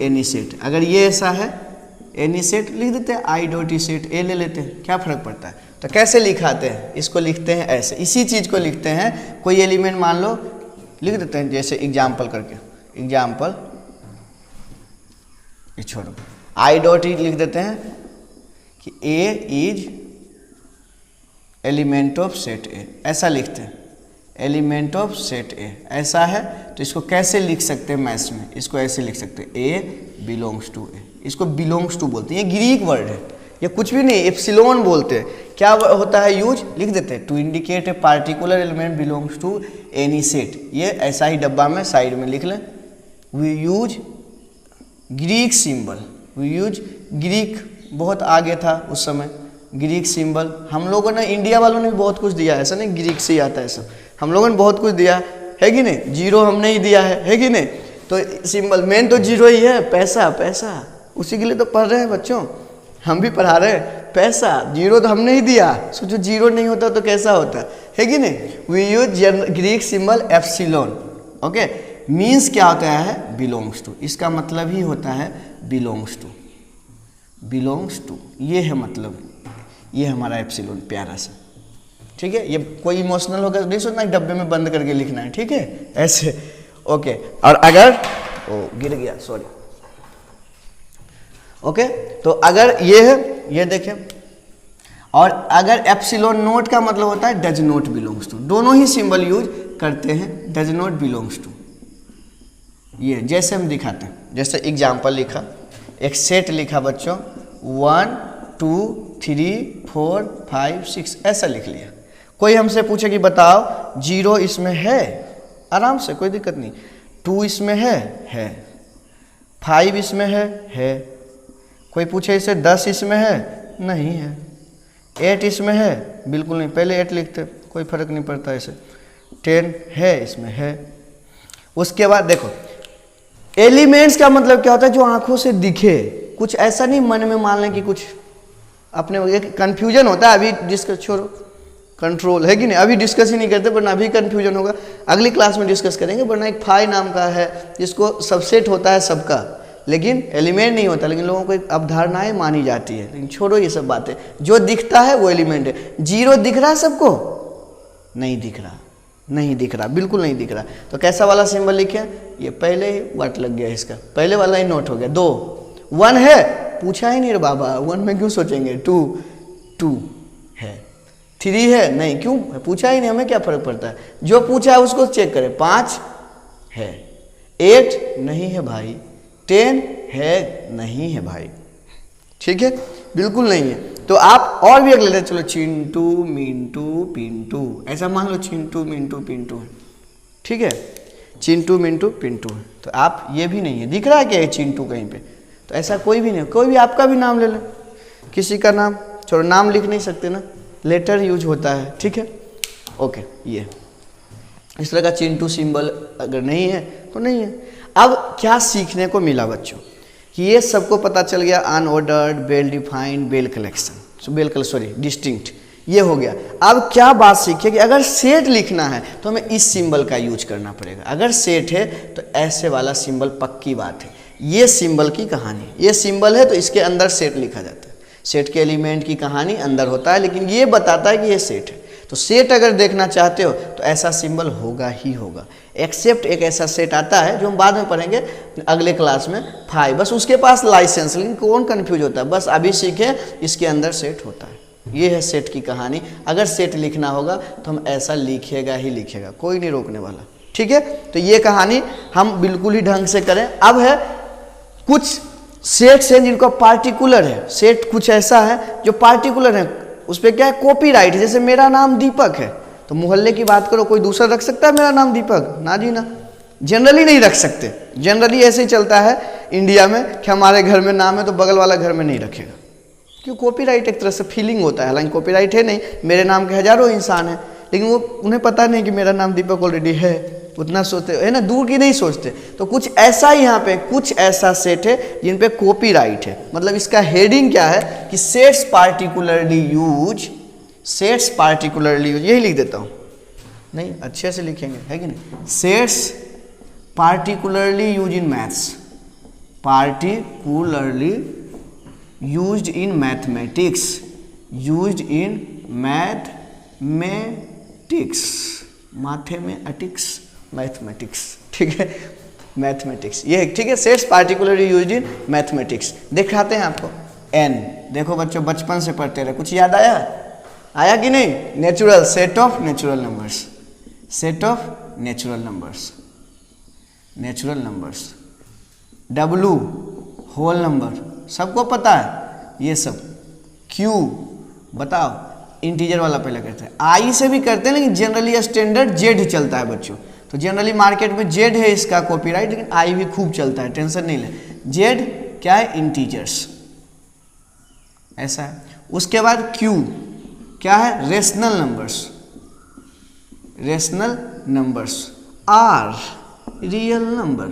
any set। अगर ये ऐसा है एनी सेट लिख देते हैं, आई डॉट ई सेट ए ले लेते हैं, क्या फर्क पड़ता है। तो कैसे लिखाते हैं, इसको लिखते हैं ऐसे, इसी चीज को लिखते हैं। कोई एलिमेंट मान लो लिख देते हैं, जैसे एग्जाम्पल करके, एग्जाम्पल ये छोड़ो, आई डॉट ई लिख देते हैं कि A is element of set A, ऐसा लिखते हैं, एलिमेंट ऑफ सेट ए ऐसा है। तो इसको कैसे लिख सकते हैं मैथ्स में, इसको ऐसे लिख सकते हैं, ए बिलोंग्स टू ए, इसको बिलोंग्स टू बोलते हैं, ये ग्रीक वर्ड है, ये कुछ भी नहीं, एप्सिलॉन बोलते हैं। क्या होता है यूज, लिख देते हैं to indicate a particular element belongs to any set, ये ऐसा ही डब्बा में साइड में लिख लें। We use Greek symbol, we use Greek, बहुत आगे था उस समय ग्रीक सिंबल। हम लोगों ने, इंडिया वालों ने बहुत कुछ दिया है, ऐसा नहीं ग्रीक से ही आता है सब, हम लोगों ने बहुत कुछ दिया है कि नहीं, जीरो हमने ही दिया है कि नहीं। तो सिंबल मेन तो जीरो ही है, पैसा, पैसा उसी के लिए तो पढ़ रहे हैं बच्चों, हम भी पढ़ा रहे हैं, पैसा, जीरो तो हमने ही दिया। सोचो जीरो नहीं होता तो कैसा होता है कि नहीं। We use Greek symbol epsilon, okay. Means क्या होता है, बिलोंग्स टू, इसका मतलब ही होता है बिलोंग्स टू, बिलोंग्स टू, ये है मतलब, ये हमारा एप्सिलॉन प्यारा सा, ठीक है। ये कोई इमोशनल होगा नहीं सोचना डब्बे में बंद करके लिखना है, ठीक है, ऐसे, ओके। और अगर गिर गया, सॉरी, ओके। तो अगर ये है, ये देखें, और अगर एप्सिलॉन नोट का मतलब होता है डज नॉट बिलोंग्स टू, दोनों ही सिंबल यूज करते हैं, डज नॉट बिलोंग्स टू। ये जैसे हम दिखाते हैं, जैसे एग्जाम्पल लिखा, एक सेट लिखा बच्चों, 1 2 3 4 5 6 ऐसा लिख लिया। कोई हमसे पूछे कि बताओ 0 इसमें है, आराम से, कोई दिक्कत नहीं, 2 इसमें है, 5 इसमें है। कोई पूछे इसे 10 इसमें है, नहीं है। 8 इसमें है, बिल्कुल नहीं, पहले 8 लिखते, कोई फर्क नहीं पड़ता ऐसे। 10 है, इसमें है। उसके बाद देखो, एलिमेंट्स का मतलब क्या होता है, जो आंखों से दिखे, कुछ ऐसा नहीं मन में मान लें कि कुछ अपने, एक कन्फ्यूजन होता है। अभी डिस्कस छोड़ो, कंट्रोल है कि नहीं, अभी डिस्कस ही नहीं करते, वरना अभी कन्फ्यूजन होगा, अगली क्लास में डिस्कस करेंगे। वरना एक फाई नाम का है जिसको सबसेट होता है सबका, लेकिन एलिमेंट नहीं होता, लेकिन लोगों को एक अवधारणाएं मानी जाती है। लेकिन छोड़ो ये सब बातें, जो दिखता है वो एलिमेंट है। 0 दिख रहा है सबको, नहीं दिख रहा, नहीं दिख रहा, बिल्कुल नहीं दिख रहा। तो कैसा वाला सिंबल लिखे, ये पहले ही वाट लग गया, इसका पहले वाला ही नोट हो गया। 2 1 है, पूछा ही नहीं रे बाबा, 1 में क्यों सोचेंगे, 2 है, 3 है, नहीं, क्यों पूछा ही नहीं, हमें क्या फर्क पड़ता है, जो पूछा है उसको चेक करें। 5 है, 8 नहीं है भाई, 10 है, नहीं है भाई, ठीक है, बिल्कुल नहीं है। तो आप और भी अगले चलो, चिंटू मिंटू पिंटू, ऐसा मान लो चिंटू मिंटू पिंटू है, ठीक है, चिंटू मिंटू पिंटू है। तो आप ये भी नहीं है, दिख रहा है क्या ये चिंटू कहीं पे, तो ऐसा कोई भी नहीं, कोई भी आपका भी नाम ले लें, किसी का नाम, चलो नाम लिख नहीं सकते ना, लेटर यूज होता है, ठीक है। ओके, ये इस तरह का चिंटू सिंबल अगर नहीं है तो नहीं है। अब क्या सीखने को मिला बच्चों कि ये सबको पता चल गया, unordered, well defined, well collection, distinct, ये हो गया। अब क्या बात सीखिए कि अगर सेट लिखना है तो हमें इस सिंबल का यूज करना पड़ेगा। अगर सेट है तो ऐसे वाला सिंबल, पक्की बात है। ये सिंबल की कहानी, ये सिंबल है तो इसके अंदर सेट लिखा जाता है। सेट के एलिमेंट की कहानी अंदर होता है, लेकिन ये बताता है कि ये सेट है। तो सेट अगर देखना चाहते हो तो ऐसा सिंबल होगा ही होगा, एक्सेप्ट एक ऐसा सेट आता है जो हम बाद में पढ़ेंगे अगले क्लास में, 5, बस उसके पास लाइसेंस, लेकिन कौन कंफ्यूज होता है, बस अभी सीखे इसके अंदर सेट होता है। ये है सेट की कहानी। अगर सेट लिखना होगा तो हम ऐसा लिखेगा ही लिखेगा, कोई नहीं रोकने वाला, ठीक है। तो ये कहानी हम बिल्कुल ही ढंग से करें। अब है कुछ सेट्स हैं जिनको पार्टिकुलर है, सेट कुछ ऐसा है जो पार्टिकुलर है, उस पर क्या है, कॉपीराइट है। जैसे मेरा नाम दीपक है तो मोहल्ले की बात करो, कोई दूसरा रख सकता है मेरा नाम दीपक? ना जी ना, जनरली नहीं रख सकते। जनरली ऐसे ही चलता है इंडिया में कि हमारे घर में नाम है तो बगल वाला घर में नहीं रखेगा, क्यों? कॉपीराइट एक तरह से फीलिंग होता है, हालांकि कॉपीराइट है नहीं, मेरे नाम के हजारों इंसान हैं, लेकिन वो उन्हें पता नहीं कि मेरा नाम दीपक ऑलरेडी है, उतना सोचते है ना, दूर की नहीं सोचते। तो कुछ ऐसा ही यहाँ पे कुछ ऐसा सेट है जिन पे कॉपीराइट है। मतलब इसका हेडिंग क्या है कि sets particularly use, sets particularly use, यही लिख देता हूँ, नहीं अच्छे से लिखेंगे, है कि नहीं। Sets particularly use in maths, particularly used in mathematics, used in mathematics, mathematics, ठीक है, मैथमेटिक्स, ये ठीक है। Sets particularly used in mathematics. दिखाते हैं आपको n, देखो बच्चों बचपन से पढ़ते रहे, कुछ याद आया कि नहीं? Natural, set of natural numbers, set of natural numbers, natural numbers. W whole number, सबको पता है ये सब। Q बताओ, इंटीजर वाला पहले करते हैं, I से भी करते हैं, लेकिन जनरली स्टैंडर्ड Z चलता है बच्चों। तो जनरली मार्केट में Z है इसका कॉपीराइट, लेकिन I भी खूब चलता है, टेंशन नहीं ले। Z क्या है? इंटीजर्स, ऐसा है। उसके बाद Q क्या है? Rational numbers, rational numbers. R real number,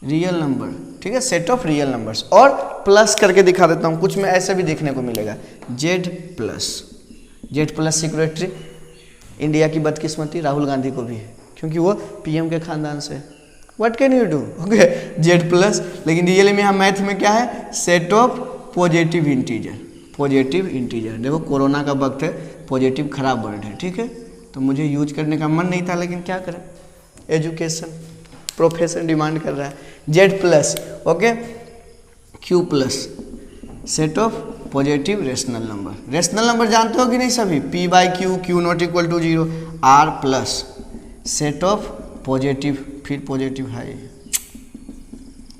real number, ठीक है, सेट ऑफ रियल नंबर्स। और प्लस करके दिखा देता हूँ, कुछ में ऐसे भी देखने को मिलेगा, Z plus, Z plus security. India की बदकिस्मती राहुल गांधी को भी है, क्योंकि वो पीएम के खानदान से। What can you do, okay, Z plus. लेकिन रियली में यहाँ मैथ में क्या है? Set of positive integer, positive integer. देखो कोरोना का वक्त है, पॉजिटिव खराब वर्ड है, ठीक है, तो मुझे यूज करने का मन नहीं था, लेकिन क्या करें, एजुकेशन प्रोफेशन डिमांड कर रहा है। Z plus, okay, Q plus, set of positive rational number. Rational number जानते हो कि नहीं सभी? P/Q, Q not equal to 0। R plus, set of positive, फिर पॉजिटिव है,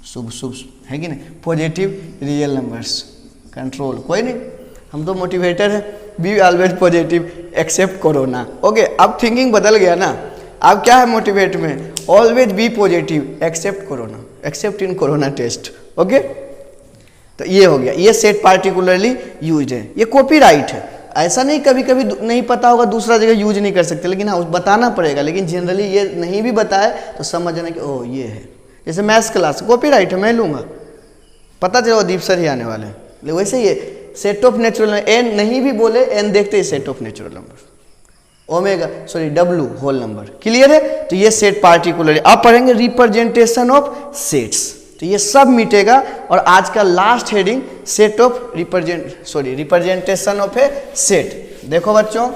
शुभ शुभ है कि नहीं, पॉजिटिव रियल नंबर्स। कंट्रोल, कोई नहीं, हम तो मोटिवेटर है, be always positive except corona. Okay, अब थिंकिंग बदल गया ना, अब क्या है मोटिवेट में? Always be positive except corona, except in corona test. Okay, तो ये हो गया, ये सेट पार्टिकुलरली यूज्ड है, ये कॉपीराइट है। ऐसा नहीं कभी कभी नहीं पता होगा दूसरा जगह यूज नहीं कर सकते, लेकिन हाँ बताना पड़ेगा। लेकिन जनरली ये नहीं भी बताए तो समझना कि ओह ये है। जैसे मैथ्स क्लास कॉपीराइट है, मैं लूँगा, पता चलो दीप सर ही आने वाले हैं, वैसे ये सेट ऑफ नेचुरल, एन नहीं भी बोले, एन देखते ही set of natural number, omega sorry W whole number. Clear है? तो ये सेट पार्टिकुलर। अब पढ़ेंगे रिप्रेजेंटेशन ऑफ सेट्स, तो ये सब मिटेगा। और आज का last heading set of representation of A set. देखो बच्चों,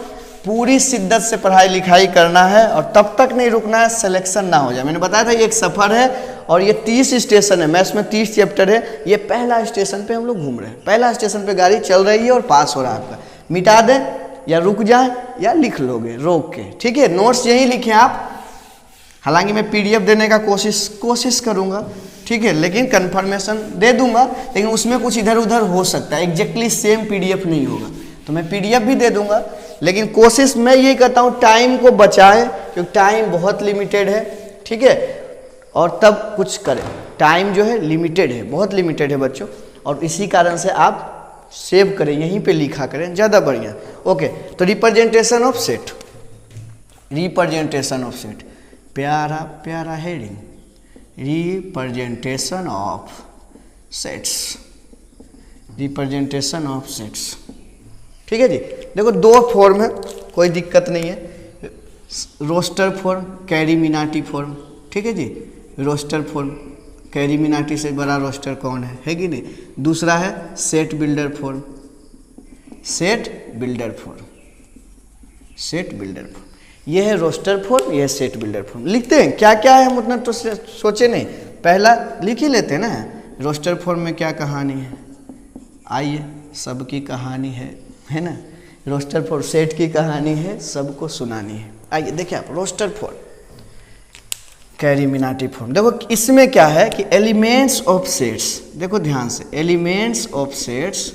पूरी शिद्दत से पढ़ाई लिखाई करना है और तब तक नहीं रुकना है सिलेक्शन ना हो जाए। मैंने बताया था ये एक सफ़र है और ये 30 स्टेशन है, मैथ्स में 30 चैप्टर है। ये पहला स्टेशन पे हम लोग घूम रहे हैं, पहला स्टेशन पे गाड़ी चल रही है और पास हो रहा है आपका। मिटा दें या रुक जाए या लिख लोगे रोक के, ठीक है। नोट्स यही लिखें आप, हालांकि मैं PDF देने का कोशिश करूंगा, ठीक है, लेकिन कंफर्मेशन दे दूंगा, लेकिन उसमें कुछ इधर उधर हो सकता है, एग्जैक्टली सेम PDF नहीं होगा, तो मैं PDF भी दे दूंगा। लेकिन कोशिश मैं ये करता हूँ टाइम को बचाए, क्योंकि टाइम बहुत लिमिटेड है, ठीक है, और तब कुछ करें। टाइम जो है लिमिटेड है, बहुत लिमिटेड है बच्चों, और इसी कारण से आप सेव करें, यहीं पे लिखा करें, ज़्यादा बढ़िया। ओके, तो representation of set, representation of set, प्यारा प्यारा heading, representation of sets, representation of sets. ठीक है जी। देखो दो फॉर्म है, कोई दिक्कत नहीं है, रोस्टर फॉर्म, कैरी-मिनाटी फॉर्म। ठीक है जी, रोस्टर फॉर्म, कैरी-मिनाटी से बड़ा रोस्टर कौन है कि नहीं। दूसरा है set builder form, set builder form, set builder form. ये है रोस्टर फॉर्म, ये है सेट बिल्डर फॉर्म। लिखते हैं क्या क्या है, हम उतना तो सोचे नहीं, पहला लिख ही लेते हैं ना। रोस्टर फॉर्म में क्या कहानी है, आइए सबकी कहानी है ना। रोस्टर फॉर्म सेट की कहानी है, सबको सुनानी है। आइए देखिए आप, रोस्टर फॉर्म, कैरी-मिनाटी फॉर्म। देखो इसमें क्या है कि एलिमेंट्स ऑफ सेट्स, देखो ध्यान से, एलिमेंट्स ऑफ सेट्स,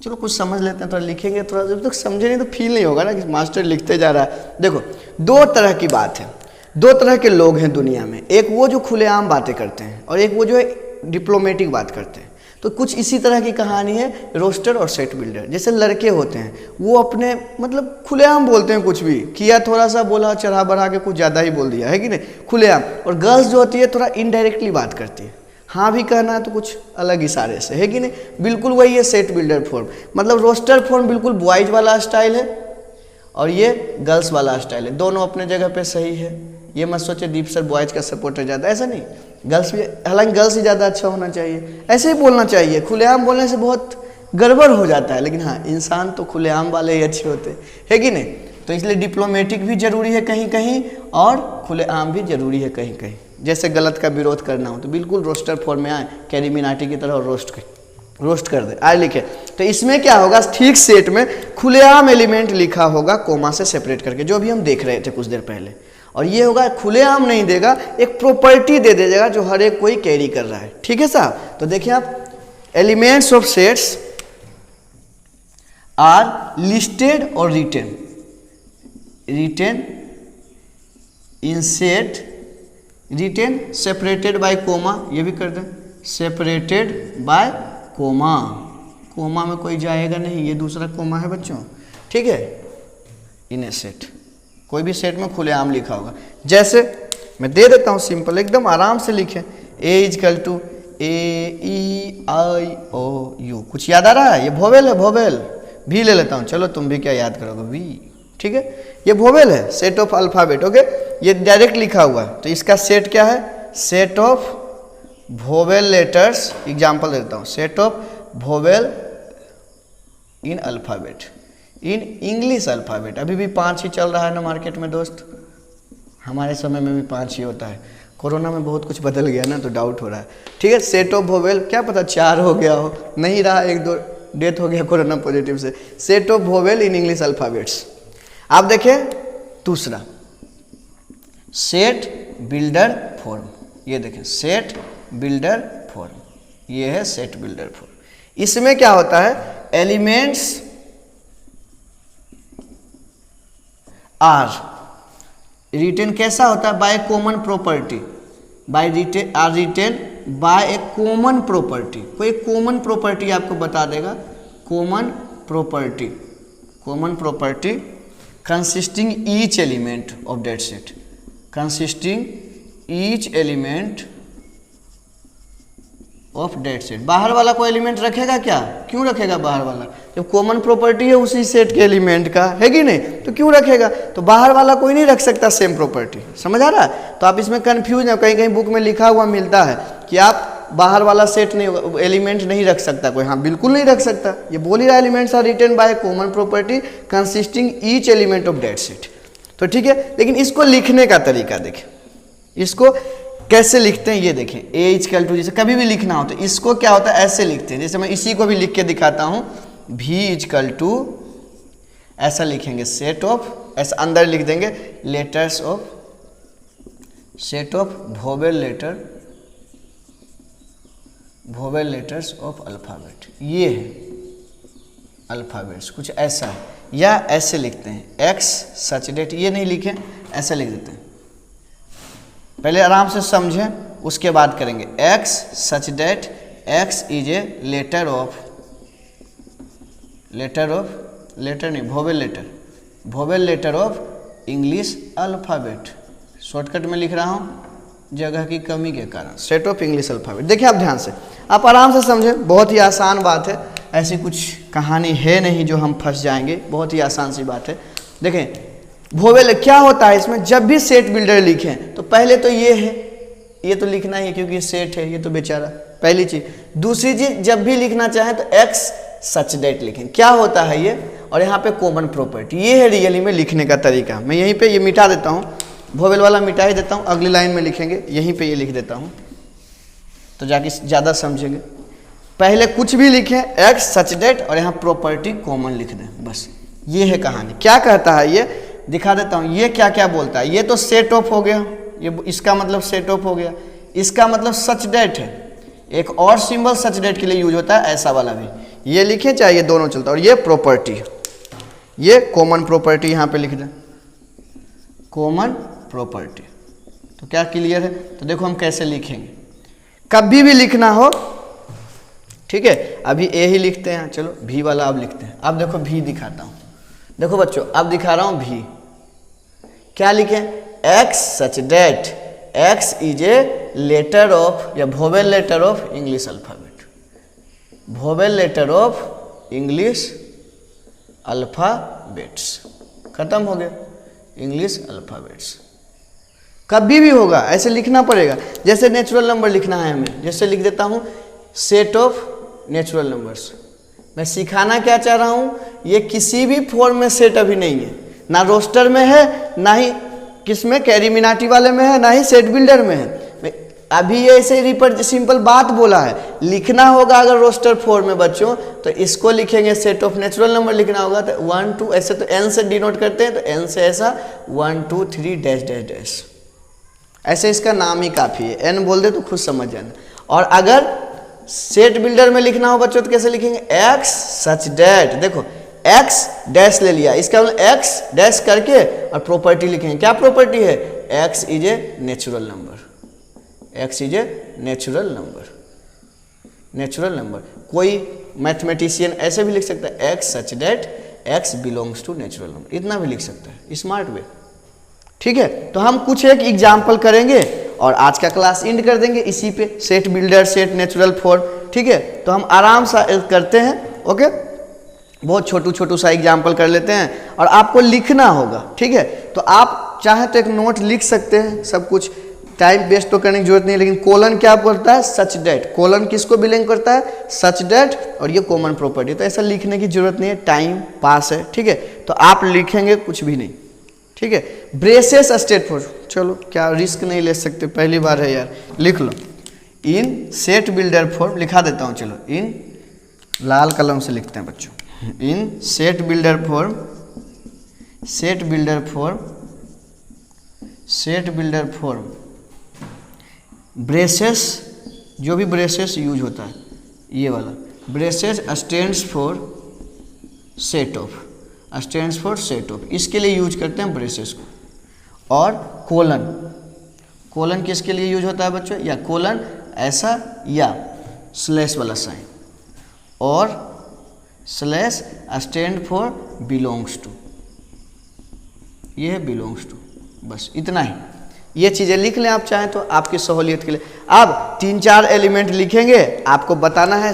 चलो कुछ समझ लेते हैं, थोड़ा लिखेंगे, थोड़ा जब तक समझे नहीं तो फील नहीं होगा ना कि मास्टर लिखते जा रहा है। देखो दो तरह की बात है, दो तरह के लोग हैं दुनिया में, एक वो जो खुलेआम बातें करते हैं और एक वो जो है डिप्लोमेटिक बात करते हैं। तो कुछ इसी तरह की कहानी है रोस्टर और सेट बिल्डर। जैसे लड़के होते हैं वो अपने मतलब खुलेआम बोलते हैं, कुछ भी किया, थोड़ा सा बोला, चढ़ा बढ़ा के कुछ ज़्यादा ही बोल दिया, है कि नहीं, खुलेआम। और गर्ल्स जो होती है थोड़ा इनडायरेक्टली बात करती है, हाँ भी कहना है तो कुछ अलग इशारे से, है कि नहीं। बिल्कुल वही है सेट बिल्डर फॉर्म। मतलब रोस्टर फॉर्म बिल्कुल बॉयज वाला स्टाइल है और ये गर्ल्स वाला स्टाइल है, दोनों अपने जगह पे सही है। ये मत सोचे दीप सर बॉयज का सपोर्टर ज़्यादा, ऐसा नहीं, गर्ल्स भी, हालांकि गर्ल्स ही ज़्यादा अच्छा होना चाहिए, ऐसे ही बोलना चाहिए। खुलेआम बोलने से बहुत गड़बड़ हो जाता है, लेकिन हाँ इंसान तो खुलेआम वाले ही अच्छे होते हैं, है कि नहीं। तो इसलिए डिप्लोमेटिक भी जरूरी है कहीं कहीं और खुलेआम भी जरूरी है कहीं कहीं। जैसे गलत का विरोध करना हो तो बिल्कुल रोस्टर फॉर्म में आए, कैरी-मिनाटी की तरह रोस्ट कर दे। आज लिखे तो इसमें क्या होगा, ठीक सेट में खुलेआम एलिमेंट लिखा होगा कोमा से सेपरेट करके, जो भी हम देख रहे थे कुछ देर पहले। और ये होगा खुलेआम नहीं देगा, एक प्रॉपर्टी दे देगा जो हर एक कोई कैरी कर रहा है। ठीक है साहब। तो देखिए आप, elements of sets are listed और written, written in set, written separated by comma, ये भी कर दें, सेपरेटेड बाय कोमा, कोमा में कोई जाएगा नहीं, ये दूसरा कोमा है बच्चों। ठीक है, इन ए सेट, कोई भी सेट में खुलेआम लिखा होगा। जैसे मैं दे देता हूँ सिंपल, एकदम आराम से लिखें, ए इजकल टू AEIOU। कुछ याद आ रहा है, ये वोवेल है, वोवेल भी ले लेता हूँ, चलो तुम भी क्या याद करोगे, वी। ठीक है, ये वोवेल है, सेट ऑफ अल्फाबेट। ओके, ये डायरेक्ट लिखा हुआ है, तो इसका सेट क्या है, set of vowel letters. Example देता हूँ, set of vowel in alphabet, in English alphabet. अभी भी 5 ही चल रहा है ना मार्केट में दोस्त, हमारे समय में भी 5 ही होता है, कोरोना में बहुत कुछ बदल गया ना तो डाउट हो रहा है। ठीक है, सेट ऑफ वोवेल, क्या पता 4 हो गया हो, नहीं रहा, 1-2 डेथ हो गया कोरोना पॉजिटिव से। Set of vowel in English alphabets. आप देखें दूसरा, सेट बिल्डर फॉर्म, ये देखें सेट बिल्डर फॉर्म, ये है सेट बिल्डर फॉर्म। इसमें क्या होता है, एलिमेंट्स आर रिटेन, कैसा होता है, by common property, by written, are written by a common property. कोई कॉमन प्रॉपर्टी आपको बता देगा, common property, common property consisting each element of that set, consisting each element of that set. बाहर वाला कोई एलिमेंट रखेगा क्या, क्यों रखेगा बाहर वाला, जब कॉमन प्रॉपर्टी है उसी सेट के एलिमेंट का, है कि नहीं, तो क्यों रखेगा, तो बाहर वाला कोई नहीं रख सकता सेम प्रॉपर्टी। समझ आ रहा है। तो आप इसमें कंफ्यूज है, कहीं कहीं बुक में लिखा हुआ मिलता है कि आप बाहर वाला सेट नहीं, एलिमेंट नहीं रख सकता कोई, हाँ बिल्कुल नहीं रख सकता, ये बोल ही रहा, elements are written by common property consisting each element of that set. तो ठीक है, लेकिन इसको लिखने का तरीका देखें, इसको कैसे लिखते हैं ये देखें, ए इजकल टू, जैसे कभी भी लिखना हो तो इसको क्या होता है, ऐसे लिखते हैं। जैसे मैं इसी को भी लिख के दिखाता हूँ, भी इजकल टू, ऐसा लिखेंगे सेट ऑफ, ऐसा अंदर लिख देंगे letters of, set of vowel letter, vowel letters of alphabet, ये है अल्फाबेट्स, कुछ ऐसा है। या ऐसे लिखते हैं, एक्स सच डेट, ये नहीं लिखें, ऐसा लिख देते हैं, पहले आराम से समझें उसके बाद करेंगे। X such that, X is a letter of letter of, letter नहीं, vowel letter, vowel letter of English alphabet. Shortcut में लिख रहा हूँ जगह की कमी के कारण, सेट ऑफ इंग्लिश अल्फ़ाबेट। देखिए आप ध्यान से, आप आराम से समझें, बहुत ही आसान बात है, ऐसी कुछ कहानी है नहीं जो हम फंस जाएंगे, बहुत ही आसान सी बात है। देखें वोवेल क्या होता है इसमें, जब भी सेट बिल्डर लिखें तो पहले तो ये है, ये तो लिखना ही है क्योंकि सेट है, ये तो बेचारा, पहली चीज। दूसरी चीज, जब भी लिखना चाहें तो एक्स सच डेट लिखें, क्या होता है ये, और यहाँ पे कॉमन प्रॉपर्टी, ये है रियली में लिखने का तरीका। मैं यहीं पे ये मिटा देता हूँ, वोवेल वाला मिटा ही देता हूँ, अगली लाइन में लिखेंगे, यहीं पे ये लिख देता हूँ तो जाके ज़्यादा समझेंगे। पहले कुछ भी लिखें, एक्स सच डेट, और यहाँ प्रॉपर्टी कॉमन लिख दें, बस ये है कहानी। क्या कहता है ये, दिखा देता हूँ, ये क्या क्या बोलता है। ये तो सेट ऑफ हो गया, ये इसका मतलब सेट ऑफ हो गया, इसका मतलब सच डेट है। एक और सिंबल सच डेट के लिए यूज होता है, ऐसा वाला भी, ये लिखें चाहे ये दोनों चलता है। और ये प्रॉपर्टी, ये कॉमन प्रॉपर्टी यहाँ पे लिख दें, कॉमन प्रॉपर्टी। तो क्या क्लियर है। तो देखो हम कैसे लिखेंगे, कभी भी लिखना हो, ठीक है, अभी ए ही लिखते हैं, चलो भी वाला अब लिखते हैं। अब देखो भी दिखाता हूँ, देखो बच्चों अब दिखा रहा हूँ भी, क्या लिखें, X such that, X is a letter of या vowel letter of English alphabet, vowel letter of English alphabets, खत्म हो गया, इंग्लिश अल्फ़ाबेट्स। कभी भी होगा ऐसे लिखना पड़ेगा, जैसे नेचुरल नंबर लिखना है हमें, जैसे लिख देता हूँ सेट ऑफ नेचुरल नंबर्स। मैं सिखाना क्या चाह रहा हूँ, ये किसी भी फॉर्म में सेट अभी नहीं है, ना रोस्टर में है, ना ही किस में, कैरीमिनाटी वाले में है, ना ही सेट बिल्डर में है। अभी ये ऐसे सिंपल बात बोला है, लिखना होगा अगर रोस्टर फॉर्म में बच्चों तो इसको लिखेंगे, सेट ऑफ नेचुरल नंबर लिखना होगा तो 1 2, ऐसे तो एन से डिनोट करते हैं, तो एन से ऐसा 1 2 3 डैश डैश डैश, ऐसे इसका नाम ही काफ़ी है, एन बोल दे तो खुद समझ जाना। और अगर सेट बिल्डर में लिखना हो बच्चों तो कैसे लिखेंगे, एक्स सच डेट, देखो एक्स डैश ले लिया, इसका मतलब एक्स डैश करके और प्रॉपर्टी लिखेंगे, क्या प्रॉपर्टी है, x is a natural number, x is a natural number, natural number. कोई मैथमेटिशियन ऐसे भी लिख सकता है, x such that x belongs to natural number, इतना भी लिख सकता है, स्मार्ट वे, ठीक है। तो हम कुछ एक एग्जाम्पल करेंगे और आज का क्लास एंड कर देंगे इसी पे, set builder, set natural form, ठीक है। तो हम आराम से करते हैं, ओके, बहुत छोटू सा एग्जाम्पल कर लेते हैं और आपको लिखना होगा, ठीक है। तो आप चाहे तो एक नोट लिख सकते हैं, सब कुछ टाइम वेस्ट तो करने की जरूरत नहीं है, लेकिन कोलन क्या बोलता है, सच डेट, कोलन किसको बिलोंग करता है, सच डेट, और ये कॉमन प्रॉपर्टी। तो ऐसा लिखने की जरूरत नहीं है, टाइम पास है, ठीक है। तो आप लिखेंगे कुछ भी नहीं, ठीक है। ब्रेसेस स्टेट फॉर, चलो क्या रिस्क नहीं ले सकते, पहली बार है यार, लिख लो। इन सेट बिल्डर फॉर्म लिखा देता हूँ, चलो इन लाल कलम से लिखते हैं बच्चों, इन set builder form, set builder form, set builder form, braces, जो भी ब्रेसेस यूज होता है, ये वाला braces stands for set of, stands for set of, इसके लिए यूज करते हैं ब्रेसेस को। और कोलन, कोलन किसके लिए यूज होता है बच्चों, या कोलन ऐसा, या स्लैश वाला साइन, और slash stand for belongs to, ये है बिलोंग्स टू, बस इतना ही। ये चीज़ें लिख लें आप चाहें तो आपकी सहूलियत के लिए। अब 3-4 एलिमेंट लिखेंगे, आपको बताना है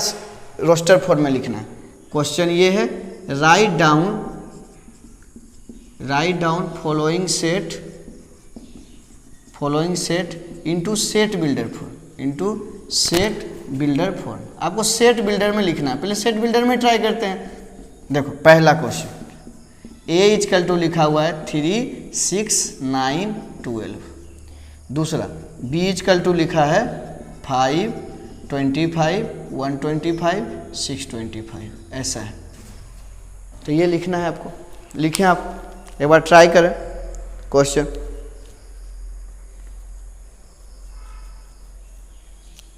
रोस्टर फॉर्म में लिखना है। क्वेश्चन ये है, write down following set into set builder form, into set builder form. आपको सेट बिल्डर में लिखना है, पहले सेट बिल्डर में ट्राई करते हैं। देखो पहला क्वेश्चन, ए इजकल टू लिखा हुआ है 3 6 9 12, दूसरा बी इजकल टू लिखा है 5 25 125 625, ऐसा है। तो ये लिखना है आपको, लिखें आप एक बार ट्राई करें क्वेश्चन।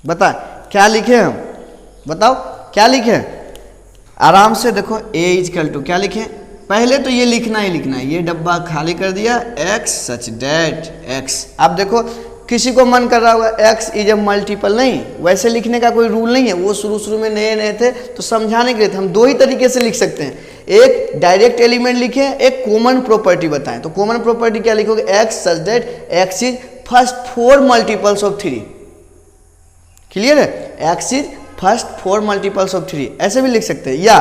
बताएं क्या लिखे हम, बताओ क्या लिखे, आराम से देखो। ए इजकल टू क्या लिखें, पहले तो ये लिखना ही लिखना है, ये डब्बा खाली कर दिया, एक्स सच डेट एक्स। अब देखो किसी को मन कर रहा होगा x इज ए मल्टीपल, नहीं वैसे लिखने का कोई रूल नहीं है, वो शुरू में नए नए थे तो समझाने के लिए थे। हम दो ही तरीके से लिख सकते हैं, एक डायरेक्ट एलिमेंट लिखें, एक कॉमन प्रॉपर्टी बताएं। तो कॉमन प्रॉपर्टी क्या लिखोगे, x such that x is first 4 multiples of 3। Clear है, x is first 4 multiples of 3, ऐसे भी लिख सकते हैं। या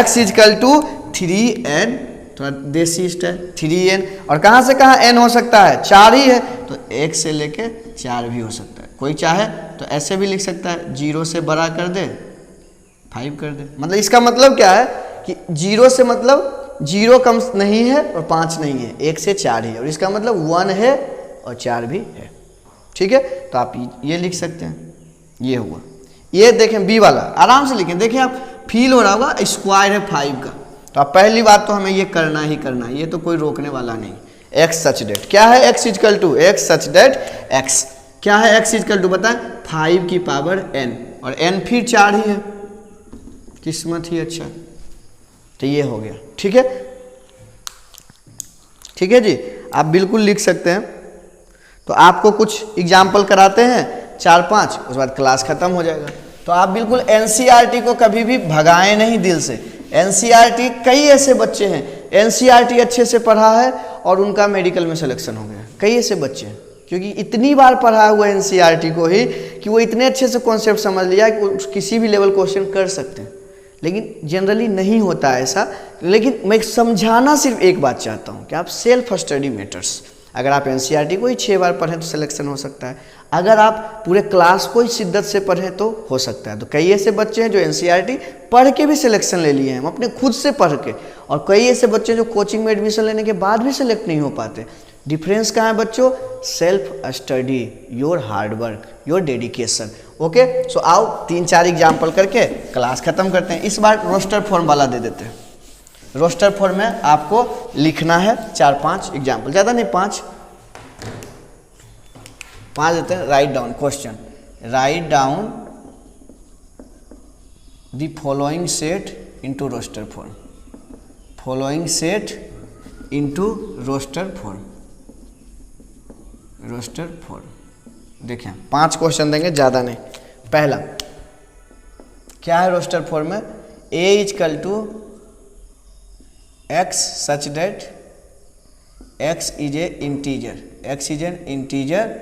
x इजकल टू 3n, थोड़ा देसी स्टाइल 3n, और कहाँ से कहाँ n हो सकता है, 4 ही है तो 1 से लेके 4 भी हो सकता है। कोई चाहे तो ऐसे भी लिख सकता है, 0 से बड़ा कर दे 5 कर दे। मतलब इसका मतलब क्या है कि 0 से मतलब 0 कम नहीं है और 5 नहीं है, 1 से 4 ही है, और इसका मतलब 1 है और 4 भी है। ठीक है, तो आप ये लिख सकते हैं, ये हुआ। ये देखें बी वाला, आराम से लिखें, देखें आप फील हो रहा होगा स्क्वायर है 5 का, तो आप पहली बात तो हमें ये करना ही करना है, ये तो कोई रोकने वाला नहीं। एक्स सच डेट क्या है, x is equal to x such that x क्या है, एक्स इजकल टू बताएं 5 की पावर n, और n फिर 4 ही है, किस्मत ही अच्छा। तो ये हो गया। ठीक है, ठीक है जी, आप बिल्कुल लिख सकते हैं। तो आपको कुछ एग्जाम्पल कराते हैं 4-5, उसके बाद क्लास खत्म हो जाएगा। तो आप बिल्कुल एनसीईआरटी को कभी भी भगाएं नहीं दिल से। एनसीईआरटी, कई ऐसे बच्चे हैं एनसीईआरटी अच्छे से पढ़ा है और उनका मेडिकल में सिलेक्शन हो गया, कई ऐसे बच्चे हैं, क्योंकि इतनी बार पढ़ा हुआ एनसीईआरटी को ही कि वो इतने अच्छे से कॉन्सेप्ट समझ लिया कि वो किसी भी लेवल क्वेश्चन कर सकते हैं। लेकिन जनरली नहीं होता है ऐसा। लेकिन मैं समझाना सिर्फ एक बात चाहता हूँ कि आप सेल्फ स्टडी मैटर्स। अगर आप एनसीईआरटी को ही 6 बार पढ़ें तो सिलेक्शन हो सकता है, अगर आप पूरे क्लास को ही शिद्दत से पढ़ें तो हो सकता है। तो कई ऐसे बच्चे हैं जो एनसीईआरटी पढ़ के भी सिलेक्शन ले लिए हैं, हम अपने खुद से पढ़ के, और कई ऐसे बच्चे जो कोचिंग में एडमिशन लेने के बाद भी सिलेक्ट नहीं हो पाते। डिफरेंस कहाँ है बच्चों, self study, your hard work, your dedication. Okay, so आओ 3-4 एग्जाम्पल करके क्लास खत्म करते हैं। इस बार रोस्टर फॉर्म वाला दे देते हैं। रोस्टर फॉर्म में आपको लिखना है 4-5 एग्जाम्पल, ज़्यादा नहीं, 5 देते हैं। Write down question, write down the following set into roster form, following set into roster form, roster form. देखें 5 क्वेश्चन देंगे, ज़्यादा नहीं। पहला क्या है रोस्टर फॉर्म में, a is equal to x such that x is a integer, x is an integer,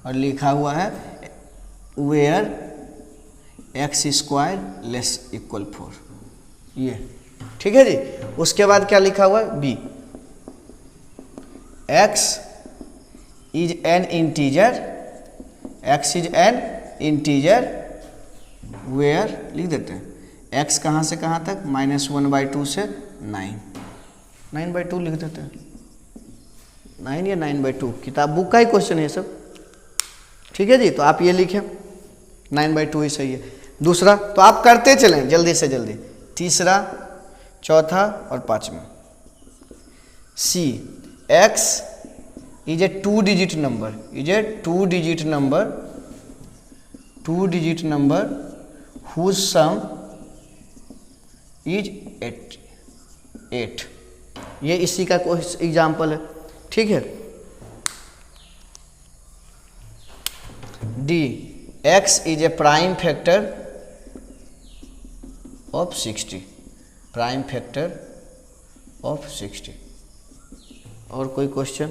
और लिखा हुआ है where x square less equal 4, ये ठीक है जी। उसके बाद क्या लिखा हुआ है, b x is an integer, x is an integer where, लिख देते हैं x कहाँ से कहाँ तक, -1/2 से 9/2 लिख देते हैं, 9 या 9/2, किताब बुक का ही क्वेश्चन है सब। ठीक है जी, तो आप ये लिखें 9/2 ही सही है। दूसरा तो आप करते चलें जल्दी से जल्दी। तीसरा, चौथा और 5वां, c x is a 2 digit number, is a 2 digit number, 2 digit number whose sum is 8। ये इसी का कोई एग्जाम्पल है। ठीक है, d x is a prime factor of 60, prime factor of 60। और कोई क्वेश्चन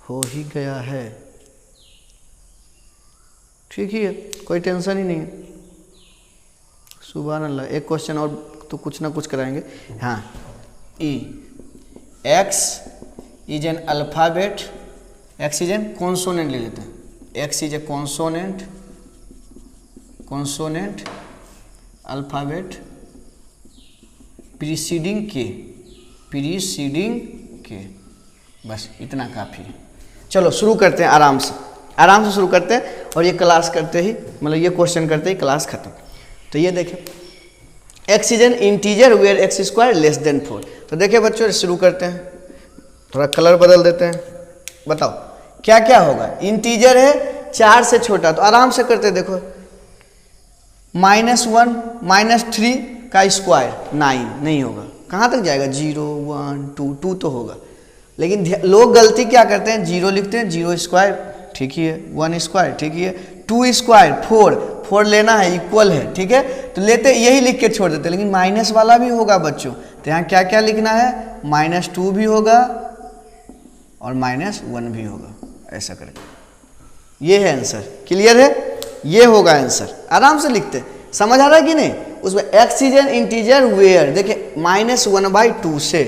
हो ही गया है, ठीक ही है, कोई टेंशन ही नहीं है। सुभान अल्लाह, एक क्वेश्चन और तो कुछ ना कुछ कराएंगे। हाँ, ई x is N alphabet, x is N consonant ले लेते हैं, x is A consonant, consonant alphabet preceding के, प्रीसीडिंग के, बस इतना काफ़ी है। चलो शुरू करते हैं आराम से शुरू करते हैं, और ये क्लास करते ही, मतलब ये क्वेश्चन करते ही क्लास खत्म। तो ये देखें x is an integer where x square less than 4। तो देखिए बच्चों, शुरू करते हैं, थोड़ा कलर बदल देते हैं। बताओ क्या क्या होगा, इंटीजर है 4 से छोटा, तो आराम से करते देखो, -1 -3 का स्क्वायर 9 नहीं होगा, कहाँ तक जाएगा, 0 1 2 2 तो होगा, लेकिन लोग गलती क्या करते हैं, 0 लिखते हैं, 0 स्क्वायर ठीक ही है, 1 स्क्वायर ठीक ही है, 2 स्क्वायर 4 लेना है, इक्वल है, ठीक है, तो लेते यही लिख के छोड़ देते। लेकिन माइनस वाला भी होगा बच्चों, तो यहाँ क्या क्या लिखना है, -2 भी होगा और -1 भी होगा, ऐसा करके। ये है आंसर, क्लियर है, ये होगा आंसर, आराम से लिखते। समझ आ रहा है कि नहीं? उसमें x is an integer where, देखिए -1/2 से,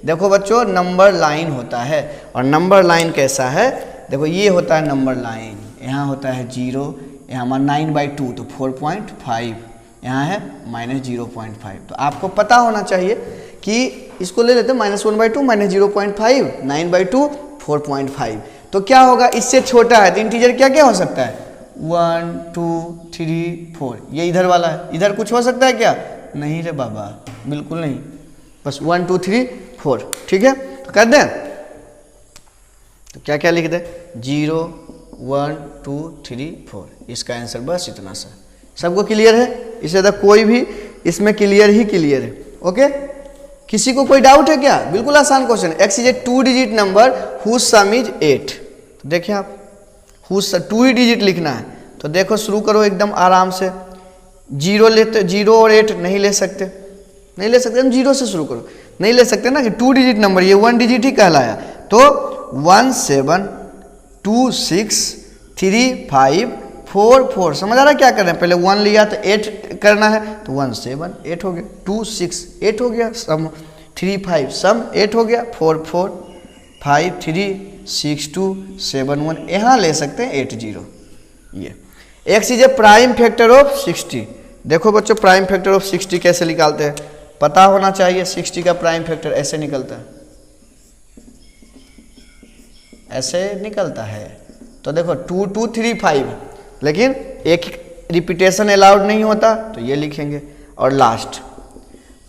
देखो बच्चों नंबर लाइन होता है, और नंबर लाइन कैसा है, देखो ये होता है नंबर लाइन, यहाँ होता है 0, यहाँ हमारा 9/2 तो 4.5, यहाँ है -0.5। तो आपको पता होना चाहिए कि इसको ले लेते हैं -1/2 -0.5, 9/2 4.5, तो क्या होगा, इससे छोटा है तो इंटीजर क्या क्या हो सकता है, 1 2 3 4, ये इधर वाला है, इधर कुछ हो सकता है क्या, नहीं रे बाबा, बिल्कुल नहीं, बस 1 2 3 4, ठीक है, तो कर दें, तो क्या क्या लिख दे, 0 1 2 3 4, इसका आंसर बस इतना सा। सबको क्लियर है, इससे ज़्यादा कोई भी इसमें क्लियर ही क्लियर है, ओके। किसी को कोई डाउट है क्या? बिल्कुल आसान question. x is a 2 digit number whose sum is 8, तो देखिए आप हुज 2 ही डिजिट लिखना है, तो देखो शुरू करो एकदम आराम से। 0 लेते, 0 और 8 नहीं ले सकते, नहीं ले सकते, हम 0 से शुरू करो, नहीं ले सकते ना कि 2 डिजिट नंबर, ये 1 डिजिट ही कहलाया, तो 1 7 2 6 3 5 4 4, समझ आ रहा है क्या कर रहे हैं, पहले 1 लिया तो 8 करना है, तो 1 7 8 हो गया, 2 6 8 हो गया, सम 3 5 सम 8 हो गया, 4 4 5 3 6 2 7 1, यहाँ ले सकते हैं 8 0। ये x is a prime factor of 60, देखो बच्चों प्राइम फैक्टर ऑफ 60 कैसे निकालते हैं, पता होना चाहिए। 60 का प्राइम फैक्टर ऐसे निकलता है, ऐसे निकलता है, तो देखो 2 2 3 5, लेकिन एक रिपीटेशन अलाउड नहीं होता, तो ये लिखेंगे। और लास्ट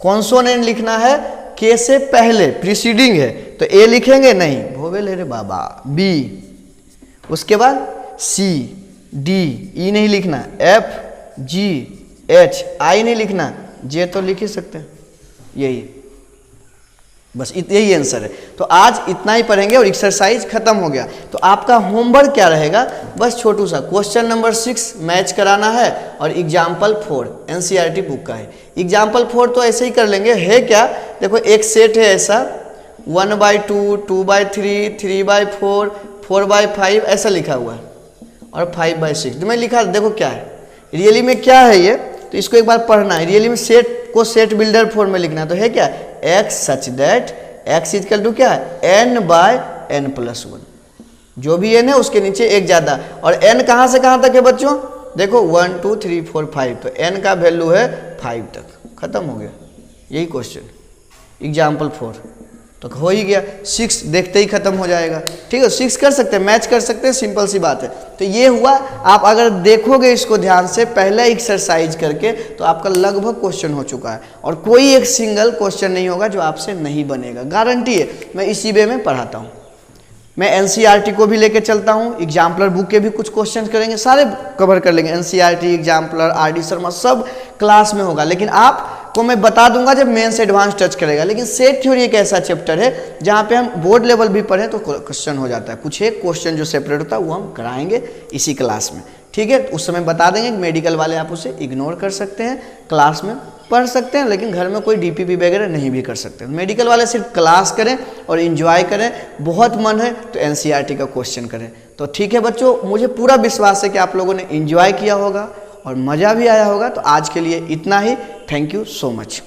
कॉन्सोनेंट लिखना है, के से पहले प्रीसीडिंग है, तो ए लिखेंगे नहीं, वोवेल है रे बाबा, बी, उसके बाद सी डी, ई नहीं लिखना, एफ जी एच, आई नहीं लिखना, जे तो लिख ही सकते हैं, यही बस यही आंसर है। तो आज इतना ही पढ़ेंगे और एक्सरसाइज खत्म हो गया। तो आपका होमवर्क क्या रहेगा, बस छोटू सा क्वेश्चन नंबर 6 मैच कराना है, और एग्जाम्पल 4 एनसीईआरटी बुक का है। एग्जाम्पल 4 तो ऐसे ही कर लेंगे, है क्या, देखो एक सेट है ऐसा 1/2 2/3 3/4 4/5 ऐसा लिखा हुआ है, और 5/6 तो मैं लिखा, देखो क्या है रियली में क्या है ये, तो इसको एक बार पढ़ना है। रियली में सेट को सेट बिल्डर फॉर्म में लिखना है, तो है क्या, x such that x equal to क्या है, n/n+1, जो भी n है उसके नीचे एक ज़्यादा। और n कहाँ से कहाँ तक है बच्चों, देखो 1 2 3 4 5, तो n का वैल्यू है 5 तक, खत्म हो गया, यही क्वेश्चन एग्जाम्पल 4, तो हो ही गया। 6 देखते ही खत्म हो जाएगा, ठीक है, 6 कर सकते हैं, मैच कर सकते हैं, सिंपल सी बात है। तो ये हुआ, आप अगर देखोगे इसको ध्यान से पहले एक्सरसाइज करके, तो आपका लगभग क्वेश्चन हो चुका है, और कोई एक सिंगल क्वेश्चन नहीं होगा जो आपसे नहीं बनेगा, गारंटी है। मैं इसी वे में पढ़ाता हूँ, मैं एनसीईआरटी को भी लेके चलता हूँ, एग्जाम्पलर बुक के भी कुछ क्वेश्चन करेंगे, सारे कवर कर लेंगे, एनसीईआरटी एग्जाम्पलर आरडी शर्मा सब क्लास में होगा। लेकिन आपको मैं बता दूंगा जब मेन से एडवांस टच करेगा। लेकिन सेट थ्योरी एक ऐसा चैप्टर है जहाँ पे हम बोर्ड लेवल भी पढ़ें तो क्वेश्चन हो जाता है, कुछ एक क्वेश्चन जो सेपरेट होता है वो हम कराएंगे इसी क्लास में, ठीक है। उस समय बता देंगे, मेडिकल वाले आप उसे इग्नोर कर सकते हैं, क्लास में पढ़ सकते हैं, लेकिन घर में कोई डीपीपी वगैरह नहीं भी कर सकते। मेडिकल वाले सिर्फ क्लास करें और एंजॉय करें, बहुत मन है तो एनसीईआरटी का क्वेश्चन करें। तो ठीक है बच्चों, मुझे पूरा विश्वास है कि आप लोगों ने एंजॉय किया होगा और मज़ा भी आया होगा। तो आज के लिए इतना ही, थैंक यू सो मच।